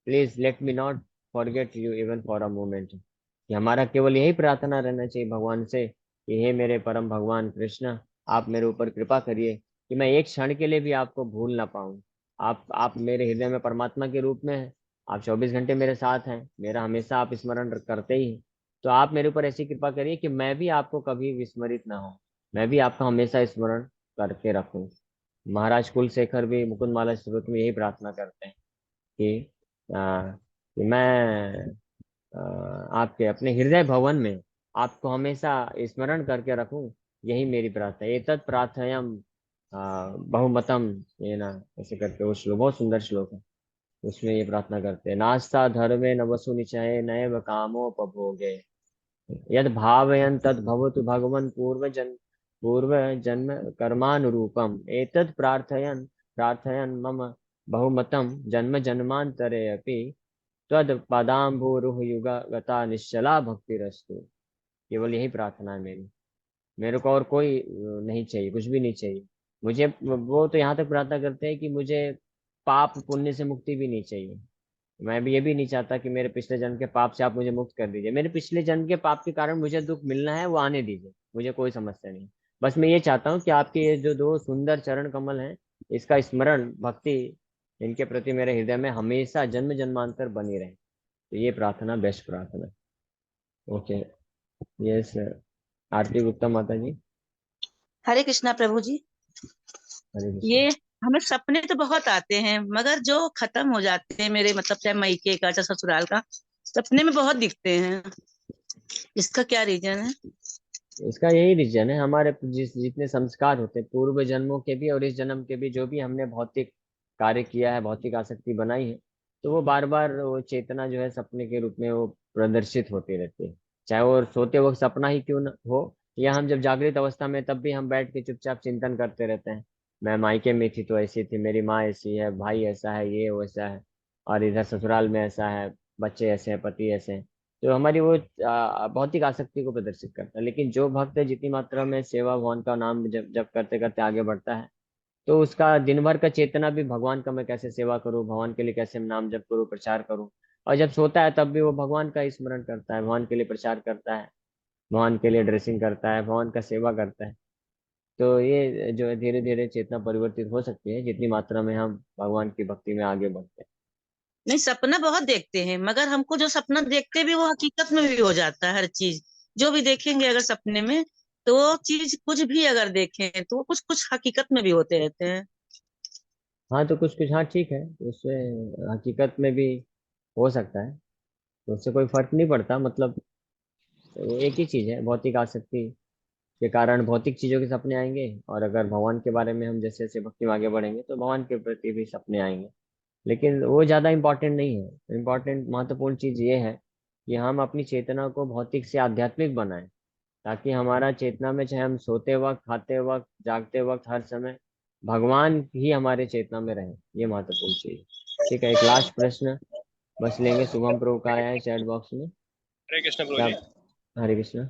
please let me not forget you even for a moment. कि हमारा केवल यही प्रार्थना रहना चाहिए भगवान से कि हे मेरे परम भगवान कृष्ण, आप मेरे ऊपर कृपा करिए कि मैं एक क्षण के लिए भी आपको भूल ना पाऊं। आप मेरे हृदय में परमात्मा के रूप में हैं, आप 24 घंटे मेरे साथ हैं, मेरा हमेशा आप स्मरण करते ही हैं। तो आप मेरे ऊपर ऐसी कृपा करिए कि मैं भी आपको कभी विस्मरित ना हो, मैं भी आपका हमेशा स्मरण करके रखूं। महाराज कुलशेखर भी मुकुंद माला स्त्रोत में यही प्रार्थना करते हैं कि, कि मैं आपके अपने हृदय भवन में आपको हमेशा स्मरण करके रखूं। यही मेरी प्रार्थना है। एतत् प्रार्थयम बहुमतम, ये ना ऐसे करके वो श्लोक, बहुत सुंदर श्लोक है, उसमें ये प्रार्थना करते हैं, नास्ता धर्मे न वसु निचये नैव कामोपभोगे, यद भावयन् तद् भवतु भगवन् पूर्व जन्म कर्मानुरूपम, एतत् प्रार्थयन् प्रार्थयन् मम बहुमतं जन्म जन्मांतरे अपि त्वद पदाम्भोरुह युगा गता निश्चला भक्तिरस्तु। केवल यही प्रार्थना है मेरी, मेरे को और कोई नहीं चाहिए, कुछ भी नहीं चाहिए मुझे। वो तो यहाँ तक प्रार्थना करते हैं कि मुझे पाप पुण्य से मुक्ति भी नहीं चाहिए। मैं भी ये भी नहीं चाहता कि मेरे पिछले जन्म के पाप से आप मुझे मुक्त कर दीजिए। मेरे पिछले जन्म के पाप के कारण मुझे दुख मिलना है, वो आने दीजिए, मुझे कोई समस्या नहीं। बस मैं ये चाहता हूँ कि आपके ये जो दो सुंदर चरण कमल हैं, इसका स्मरण भक्ति इनके प्रति मेरे हृदय में हमेशा जन्म जन्मांतर बनी रहे। तो ये प्रार्थना बेस्ट प्रार्थना है। Okay, yes. आरती गुप्ता माता जी। हरे कृष्णा प्रभु जी। हरे कृष्ण। ये हमें सपने तो बहुत आते हैं, मगर जो खत्म हो जाते हैं मेरे, मतलब चाहे मायके का चाहे ससुराल का, सपने में बहुत दिखते हैं। इसका क्या रीजन है? इसका यही रीजन है, हमारे जितने संस्कार होते हैं पूर्व जन्मों के भी और इस जन्म के भी, जो भी हमने भौतिक कार्य किया है, भौतिक आसक्ति बनाई है, तो वो बार बार वो चेतना जो है सपने के रूप में वो प्रदर्शित होती रहती है। चाहे वो सोते वक्त सपना ही क्यों न हो, या हम जब जागृत अवस्था में तब भी हम बैठ के चुपचाप चिंतन करते रहते हैं, मैं मायके में थी तो ऐसी थी, मेरी माँ ऐसी है, भाई ऐसा है, ये वैसा है, और इधर ससुराल में ऐसा है, बच्चे ऐसे हैं, पति ऐसे हैं। तो हमारी वो भौतिक आसक्ति को प्रदर्शित करता है। लेकिन जो भक्त जितनी मात्रा में सेवा भगवान का नाम जब जब करते करते आगे बढ़ता है, तो उसका दिन भर का चेतना भी भगवान का, मैं कैसे सेवा करूं, भगवान के लिए कैसे नाम जप करूं, प्रचार करूं। और जब सोता है तब भी वो भगवान का ही स्मरण करता है, भगवान के लिए प्रचार करता है, भगवान के लिए ड्रेसिंग करता है, भगवान का सेवा करता है। तो ये जो है धीरे धीरे चेतना परिवर्तित हो सकती है जितनी मात्रा में हम भगवान की भक्ति में आगे बढ़ते हैं। नहीं, सपना बहुत देखते हैं, मगर हमको जो सपना देखते भी वो हकीकत में भी हो जाता है। हर चीज जो भी देखेंगे अगर सपने में, तो वो चीज कुछ भी अगर देखें तो वो कुछ कुछ हकीकत में भी होते रहते हैं। हाँ तो कुछ कुछ, हाँ ठीक है, तो उससे हकीकत में भी हो सकता है, तो उससे कोई फर्क नहीं पड़ता। मतलब वो एक ही चीज है, भौतिक आसक्ति के कारण भौतिक चीजों के सपने आएंगे, और अगर भगवान के बारे में हम जैसे जैसे भक्ति में आगे बढ़ेंगे तो भगवान के प्रति भी सपने आएंगे। लेकिन वो ज्यादा इम्पोर्टेंट नहीं है। इम्पोर्टेंट महत्वपूर्ण चीज ये है कि हम अपनी चेतना को भौतिक से आध्यात्मिक बनाएं, ताकि हमारा चेतना में, चाहे हम सोते वक्त, खाते वक्त, जागते वक्त, हर समय भगवान ही हमारे चेतना में रहे। ये महत्वपूर्ण चीज। ठीक है, एक लास्ट प्रश्न बस लेंगे। शुभम प्रभु का आया है चैट बॉक्स में। हरे कृष्ण प्रभु क्या? जी। हरे कृष्ण।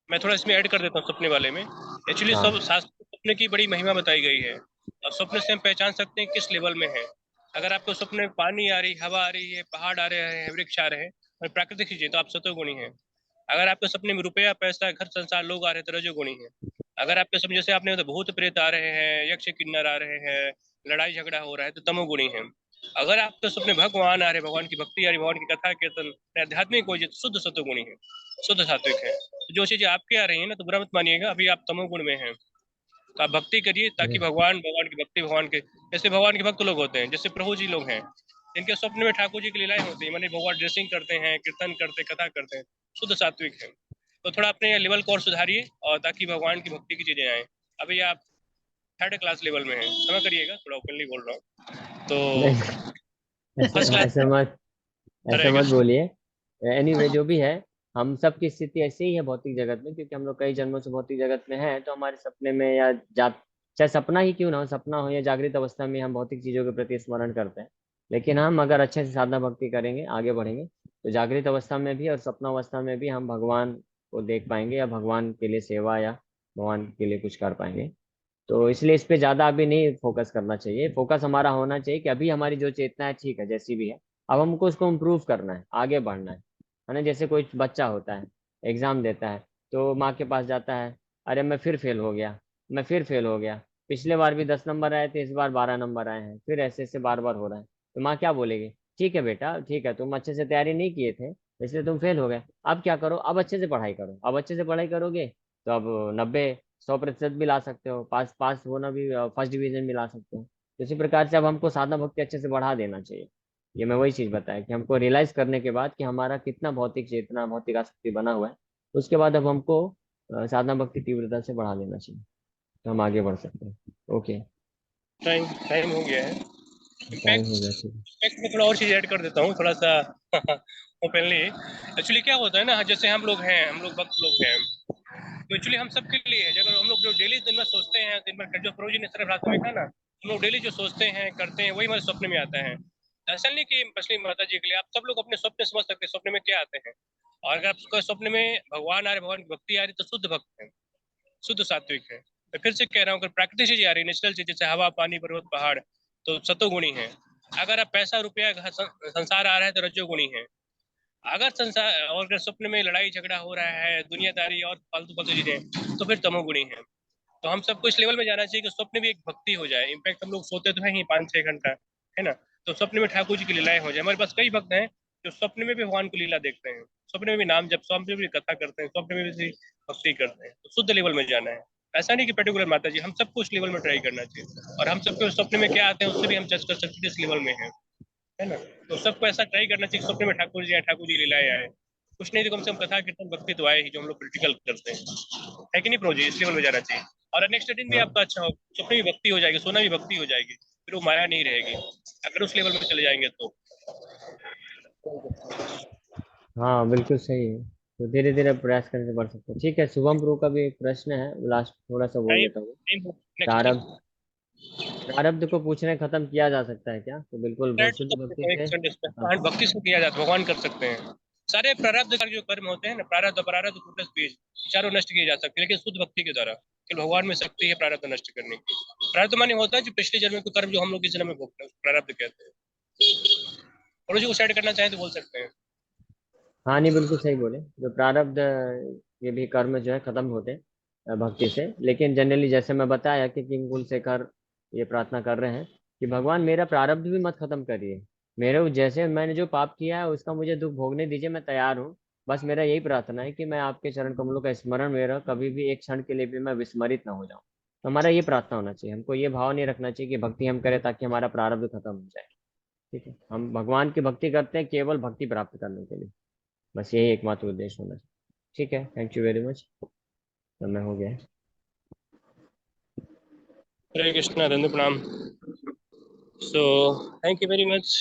मैं थोड़ा इसमें ऐड कर देता हूँ सपने वाले में। एक्चुअली हाँ। सब शास्त्र में सपने की बड़ी महिमा बताई गई है, और सपने से हम पहचान सकते हैं किस लेवल में है। अगर आपको सपने में पानी आ रही, हवा आ रही है, पहाड़ आ रहे हैं, वृक्ष आ रहे हैं, और प्राकृतिक चीजें, तो आप सतोगुणी हैं। अगर आपके सपने में रुपया, पैसा, घर संसार, लोग आ रहे हैं, तो रजोगुणी है। अगर आपके सपने, जैसे आपने भूत प्रेत आ रहे हैं, यक्ष किन्नर आ रहे हैं, लड़ाई झगड़ा हो रहा है, तो तमोगुणी है। अगर आपके सपने भगवान आ रहे, भगवान की भक्ति आ रही, भगवान की कथा कीर्तन, आध्यात्मिक कोई चीज, शुद्ध सतोगुणी है, शुद्ध सात्विक है। तो जो चीजें आपके आ रही है ना, तो बुरा मत मानिएगा, अभी आप तमोगुण में हैं। तो आप भक्ति करिए, ताकि भगवान भगवान की भक्ति, भगवान के जैसे भगवान के भक्त लोग होते हैं, जैसे प्रभु जी लोग हैं, इनके स्वप्न में ठाकुर जी की लीलाएं होती है, माने भगवान ड्रेसिंग करते हैं, कीर्तन करते, कथा करते हैं, शुद्ध सात्विक है। तो थोड़ा अपने लेवल को और सुधारिए, और ताकि भगवान की भक्ति की चीजें आए। अभी आप 3rd क्लास लेवल में हैं, क्षमा करिएगा, थोड़ा ओपनली बोल रहा हूँ, तो फर्स्ट क्लास ऐसे मत, ऐसे मत रहेगा। बोलिए। एनीवे जो भी है, हम सब की स्थिति ऐसे ही है भौतिक जगत में, क्योंकि हम लोग कई जन्मों से भौतिक जगत में हैं। तो हमारे सपने में या चाहे सपना ही क्यों ना हो, सपना हो या जागृत अवस्था में, हम भौतिक चीजों के प्रति स्मरण करते हैं। लेकिन हम अगर अच्छे से साधना भक्ति करेंगे, आगे बढ़ेंगे, तो जागृत अवस्था में भी और सपना अवस्था में भी हम भगवान को देख पाएंगे, या भगवान के लिए सेवा या भगवान के लिए कुछ कर पाएंगे। तो इसलिए इस पे ज्यादा अभी नहीं फोकस करना चाहिए। फोकस हमारा होना चाहिए कि अभी हमारी जो चेतना है ठीक है, जैसी भी है, अब हमको उसको इम्प्रूव करना है, आगे बढ़ना है ना। जैसे कोई बच्चा होता है, एग्जाम देता है, तो माँ के पास जाता है, अरे मैं फिर फेल हो गया, मैं फिर फेल हो गया, पिछले बार भी 10 नंबर आए थे, इस बार 12 नंबर आए हैं, फिर ऐसे ऐसे बार बार हो रहा है। तो माँ क्या बोलेगी? ठीक है बेटा, ठीक है, तुम अच्छे से तैयारी नहीं किए थे, इसलिए तुम फेल हो गए। अब क्या करो, अब अच्छे से पढ़ाई करो, अब अच्छे से पढ़ाई करोगे तो अब 90-100% भी ला सकते हो, पास पास होना भी, फर्स्ट डिवीजन भी ला सकते हो। तो इसी प्रकार से अब हमको साधना भक्ति अच्छे से बढ़ा देना चाहिए। ये मैं वही चीज बताया कि हमको रियलाइज करने के बाद कि हमारा कितना भौतिक चेतना, भौतिक आसक्ति बना हुआ है, उसके बाद अब हमको साधना भक्ति तीव्रता से बढ़ा लेना चाहिए, तो हम आगे बढ़ सकते हैं। ओके, टाइम टाइम हो गया है। टाइम इनफैक्ट हो गया, ठीक है। मैं थोड़ा और चीज ऐड कर देता हूँ, थोड़ा सा ओपनली। एक्चुअली क्या होता है ना, जैसे हम लोग हैं, हम लोग भक्त लोग हैं, तो एक्चुअली हम सबके लिए है। अगर हम लोग जो डेली दिन में सोचते हैं, दिन भर जो प्रभु जी ने सिर्फ रात में कहा ना, हम लोग डेली जो सोचते हैं, करते हैं, वही हमारे सपने में आता है। ऐसा नहीं कि मछली माता जी के लिए, आप सब लोग अपने स्वप्न समझ सकते हैं स्वप्न में क्या आते हैं। और अगर आपका स्वप्न में भगवान आ रहे, भगवान की भक्ति आ रही, तो शुद्ध भक्त है, शुद्ध सात्विक है। मैं फिर से कह रहा हूँ, अगर प्राकृतिक चीज आ रही है, नेचुरल चीज, जैसे हवा, पानी, पर्वत, पहाड़, तो सतोगुणी है। अगर आप पैसा, रुपया, संसार आ रहा है, तो रजोगुणी है। अगर संसार और अगर स्वप्न में लड़ाई झगड़ा हो रहा है, दुनियादारी और फालतू फालतू चीजें, तो फिर तमोगुणी है। तो हम सबको इस लेवल में जाना चाहिए कि स्वप्न भी एक भक्ति हो जाए। इनफैक्ट हम लोग सोते तो है ही 5-6 घंटा, है ना, तो स्वप्न में ठाकुर जी की लीलाएं हो जाए। हमारे पास कई भक्त हैं जो स्वप्न में भी भगवान को लीला देखते हैं, स्वप्न में भी नाम जप, स्वप्न में भी कथा करते हैं, स्वप्न में भी भक्ति करते हैं। तो शुद्ध लेवल में जाना है। ऐसा नहीं कि पर्टिकुलर माता जी, हम सबको उस लेवल में ट्राई करना चाहिए। और हम सबको स्वप्न में क्या आते हैं उससे भी हम जज कर सकते हैं इस लेवल में है ना। तो सबको ऐसा ट्राई करना चाहिए, स्वप्न में ठाकुर जी आए, ठाकुर जी लीलाएं आए। कुछ नहीं तो कम से कम कथा कीर्तन भक्ति तो आए ही, जो हम लोग क्रिटिकल करते हैं, है कि नहीं प्रभु जी? इस लेवल में जाना चाहिए। और नेक्स्ट दिन भी हाँ आपका अच्छा हो, स्वप्न भी भक्ति हो जाएगी, सोना भी भक्ति हो जाएगी, फिर वो माया नहीं रहेगी अगर उस लेवल में चले जाएंगे तो। हाँ बिल्कुल सही है। तो धीरे धीरे प्रयास करके बढ़ सकते हैं। ठीक है, शुभम प्रो का भी एक प्रश्न है, लास्ट थोड़ा सा बोल टाइम देता हूँ। Time next. प्रारब्ध प्रारब्ध को पूछने खत्म किया जा सकता है क्या? तो बिल्कुल शुद्ध भक्ति से। हाँ भक्ति से किया जाता है, भगवान कर सकते हैं। सारे प्रारब्ध का जो कर्म होते हैं ना, प्रारब्ध अपरारब्ध प्लस बीज, चारों नष्ट किए जा सकते हैं, लेकिन शुद्ध भक्ति के द्वारा। केवल भगवान में शक्ति है प्रारब्ध नष्ट करने की। प्रारब्ध माने होता है जो पिछले जन्म के कर्म जो हम लोग इस जन्म में भोगते हैं, प्रारब्ध कहते हैं। और जो साइड करना चाहें तो बोल सकते हैं। हाँ, नहीं बिल्कुल सही बोले। जो प्रारब्ध ये भी कर्म जो है खत्म होते हैं भक्ति से। लेकिन जनरली जैसे मैं बताया कि किंग कुलशेखर ये प्रार्थना कर रहे हैं कि भगवान मेरा प्रारब्ध भी मत खत्म करिए, मेरे जैसे मैंने जो पाप किया है उसका मुझे दुख भोगने दीजिए, मैं तैयार हूँ। बस मेरा यही प्रार्थना है कि मैं आपके चरण कमलों का स्मरण मेरा कभी भी एक क्षण के लिए भी मैं विस्मरित ना हो जाऊं। तो हमारा ये प्रार्थना होना चाहिए, हमको ये भाव नहीं रखना चाहिए कि भक्ति हम करें ताकि हमारा प्रारब्ध खत्म हो जाए। ठीक है, हम भगवान की भक्ति करते हैं केवल भक्ति प्राप्त करने के लिए, बस यही एकमात्र उद्देश्य होना चाहिए। ठीक है, थैंक यू वेरी मच, समय हो गया है। हरे कृष्णा, धन्य प्रणाम। So thank you very much.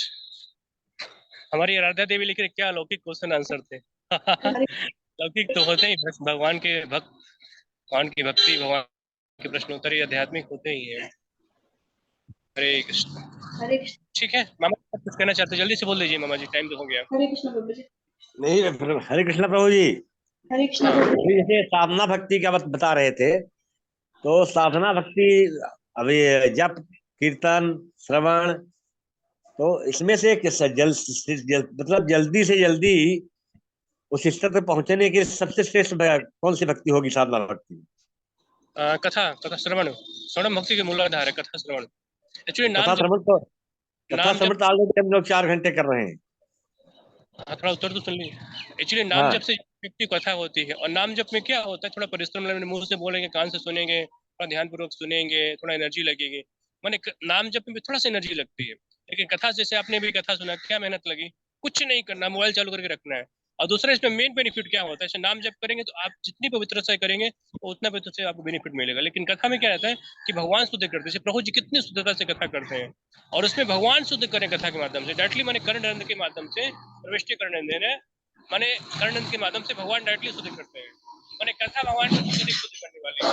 हमारी आराध्या देवी लिख रहे, क्या अलौकिक क्वेश्चन आंसर थे। लौकिक तो होते ही, बस भगवान के भक्त, भगवान की भक्ति, भगवान के प्रश्नोत्तरी आध्यात्मिक होते ही हैं। हरे कृष्ण। हरे कृष्ण। ठीक है मामा, कुछ कहना चाहते जल्दी से बोल दीजिए मामा जी, टाइम तो हो गया। हरे कृष्ण प्रभु जी। नहीं, हरे कृष्ण प्रभु जी। हरे कृष्ण प्रभु जी। अभी जैसे साधना भक्ति का बता रहे थे, तो साधना भक्ति अभी जप, कीर्तन, श्रवण, तो इसमें से मतलब जल्दी से जल्दी उस स्तर तक पहुंचने की सबसे श्रेष्ठ कौन सी भक्ति होगी? साधना भक्ति, कथा कथा श्रवण, श्रवण भक्ति के मूलाधार है, कथा श्रवण। एक्चुअली कथा नाम जब श्रवण तो कथा नाम श्रवण जब तो ऑलरेडी हम लोग 4 घंटे कर रहे हैं। हाँ, थोड़ा उत्तर तो सुन लीजिए। एक्चुअली नाम हाँ जप से व्यक्ति को कथा होती है, और नाम जप में क्या होता है, थोड़ा परिश्रम लगेगा, मुंह से बोलेंगे, कान से सुनेंगे, थोड़ा ध्यान पूर्वक सुनेंगे, थोड़ा एनर्जी लगेगी। माने नाम जप में भी थोड़ा सा एनर्जी लगती है। लेकिन कथा, जैसे आपने भी कथा सुना, क्या मेहनत लगी? कुछ नहीं करना, मोबाइल चालू करके रखना है। और दूसरा इसमें मेन बेनिफिट क्या होता है, जैसे नाम जप करेंगे तो आप जितनी पवित्रता से करेंगे उतना पवित्र से आपको बेनिफिट मिलेगा। लेकिन कथा में क्या रहता है कि भगवान शुद्ध करते हैं, जैसे प्रभु जी कितनी शुद्धता से कथा करते हैं, और उसमें भगवान शुद्ध करें कथा के माध्यम से, डायरेक्टली माने कर्ण के माध्यम से, प्रविष्टि कर्ण माने कर्ण के माध्यम से भगवान डायरेक्टली शुद्ध करते हैं। माने कथा भगवान को शुद्ध करने वाली है।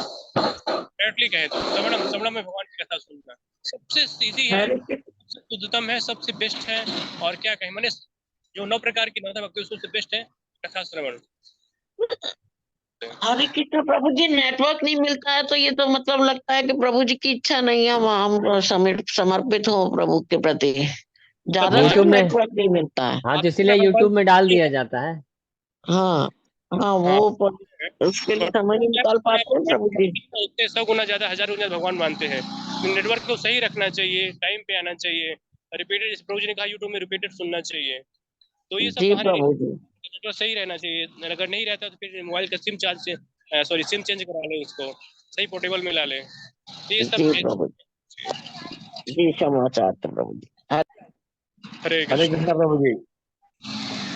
डायरेक्टली कहे तो श्रवणम, श्रवणम में भगवान की कथा सुनना सबसे सीधी है, सबसे शुद्धतम है, सबसे बेस्ट है। और क्या कहें, माने जो 9 प्रकार की नवधा भक्ति उसमें से बेस्ट है कथा श्रवण। हरे कृष्ण प्रभु जी। नेटवर्क नहीं मिलता है तो ये तो मतलब लगता है कि प्रभु जी की इच्छा नहीं है हम समर्पित हो प्रभु के प्रति, ज्यादा यूट्यूब में, नेटवर्क नहीं मिलता है। हाँ तो इसीलिए यूट्यूब में डाल दिया जाता है। हाँ हाँ, उसके लिए समय नहीं निकाल पाते हैं प्रभु जी। उससे 100 गुना ज्यादा, 1000 गुना भगवान मानते हैं। नेटवर्क को सही रखना चाहिए, टाइम पे आना चाहिए, रिपीटेड, प्रभु जी ने कहा यूट्यूब में रिपीटेड सुनना चाहिए। तो ये सब जी बहाने, प्रभु जी। नेटवर्क सही रहना चाहिए। अगर नहीं रहता तो फिर मोबाइल का सिम चार्ज से सिम चेंज करा ले, उसको सही पोर्टेबल में ला ले। ये सब जी प्रभु जी, क्षमा चाहते प्रभु जी। हरे कृष्ण प्रभु जी।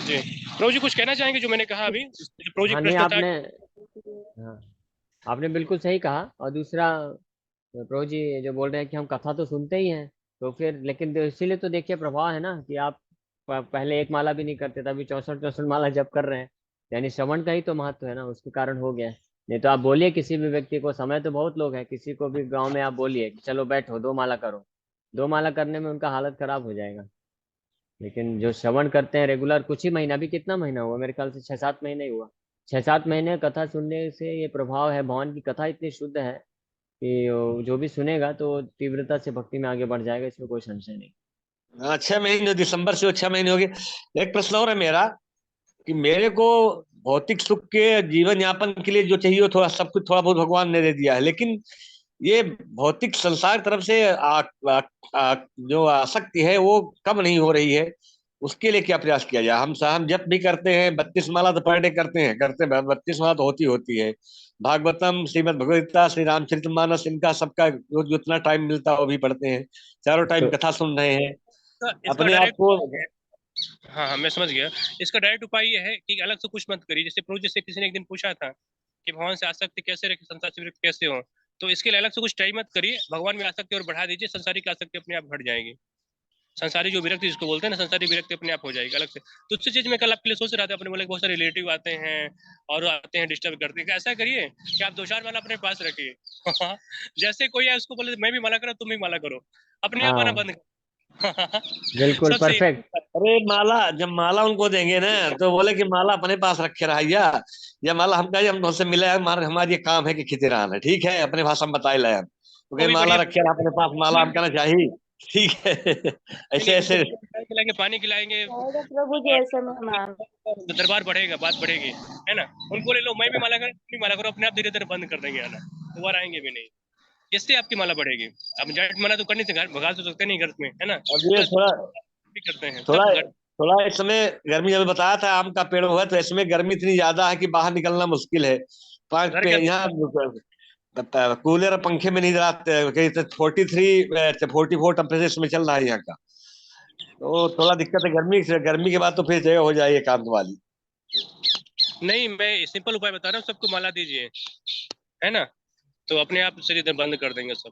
जी प्रभु जी कुछ कहना चाहेंगे जो मैंने कहा अभी? प्रभु जी हाँ नहीं, प्रश्न था। हाँ आपने बिल्कुल सही कहा। और दूसरा, प्रभु जी जो बोल रहे हैं कि हम कथा तो सुनते ही हैं, तो फिर लेकिन इसीलिए तो देखिए प्रभाव है ना कि आप पहले एक माला भी नहीं करते थे, अभी 64 माला जप कर रहे हैं, यानी श्रवण का ही तो महत्व है ना, उसके कारण हो गया है। नहीं तो आप बोलिए किसी भी व्यक्ति को, समय तो बहुत लोग हैं, किसी को भी गांव में आप बोलिए कि चलो बैठो 2 माला करो, 2 माला करने में उनका हालत खराब हो जाएगा। लेकिन जो श्रवण करते हैं रेगुलर, कुछ ही महीना, भी कितना महीना हुआ, मेरे ख्याल से 6-7 महीने ही हुआ, 6-7 महीने कथा सुनने से ये प्रभाव है। भगवान की कथा इतनी शुद्ध है कि जो भी सुनेगा तो तीव्रता से भक्ति में आगे बढ़ जाएगा, इसमें कोई संशय नहीं। हाँ, 6 महीने, दिसंबर से 6 महीने हो गए। एक प्रश्न और है मेरा कि मेरे को भौतिक सुख के जीवन यापन के लिए जो चाहिए वो थोड़ा सब कुछ थोड़ा बहुत भगवान ने दे दिया है, लेकिन ये भौतिक संसार की तरफ से जो आसक्ति है वो कम नहीं हो रही है। उसके लिए क्या प्रयास किया जाए? हम जप भी करते हैं, 32 माला तो पर डे करते हैं 32 माला तो होती है। भागवतम, श्रीमद् भगवद गीता, श्री रामचरितमानस, इनका सबका जो जितना टाइम मिलता है वो भी पढ़ते हैं। चारों टाइम तो कथा सुन रहे हैं इसका अपने आप डायरेक्ट, को। हाँ हाँ मैं समझ गया। इसका डायरेक्ट उपाय ये है कि अलग से कुछ मत करिए। जैसे प्रभु जैसे किसी ने एक दिन पूछा था कि भगवान से आसक्ति कैसे रखे, संसार से विरक्त कैसे हो, तो इसके लिए अलग से कुछ ट्राई मत करिए, भगवान में आसक्ति और बढ़ा दीजिए, संसारी की आसक्ति अपने आप घट जाएगी। संसारी जो विरक्ति जिसको बोलते हैं ना, संसारी विरक्ति अपने आप हो जाएगी अलग से। तो उसी चीज में कल आपके लिए सोच रहा था, अपने बोले बहुत सारे रिलेटिव आते हैं और आते हैं डिस्टर्ब करते हैं। ऐसा करिए कि आप 2-4 माला अपने पास रखिए जैसे कोई है उसको बोले मैं भी माला करो, तुम भी माला करो, अपने आप आना हाँ, बंद करो बिल्कुल सब सही परफेक्ट। अरे जब माला उनको देंगे ना तो बोले कि माला अपने पास रखे रहिया, या माला हम कहे हम तुमसे मिले हैं, हमारा ये काम है कि खितिरान है, ठीक है, अपने भाषा में बताए लाए हम तो वो कहे भी माला बढ़िया। रखे रहा अपने पास, माला हम कहना चाहिए, ठीक है नहीं ऐसे उनको ऐसे। खिलाएंगे, पानी खिलाएंगे, जाएगा प्रभु जी ऐसा मेहमान। दरबार बढ़ेगा, बात बढ़ेगी, है ना। उनको ले लो, मैं भी माला करो, तुम भी माला करो, अपने आप धीरे धीरे बंद कर देंगे आना, दोबारा आएंगे भी नहीं। इससे आपकी माला बढ़ेगी। अब जाट माला तो करने से घर भगा तो सकते नहीं घर में, है ना। अब ये भी करते हैं थोड़ा सब घर। थोड़ा इस समय गर्मी, जब बताया था आम का पेड़ हुआ, तो इसमें गर्मी इतनी ज्यादा है कि बाहर निकलना मुश्किल है। घर के यहाँ कूलर और पंखे में नहीं रहते, 44 टेम्परेचर इसमें चल रहा है यहाँ का, तो थोड़ा दिक्कत है। गर्मी के बाद तो फिर जगह हो जाए एकांत वाली। नहीं मैं सिंपल उपाय बता रहा हूँ, सबको माला दीजिए, है ना, तो अपने आप शरीर बंद कर देंगे सब।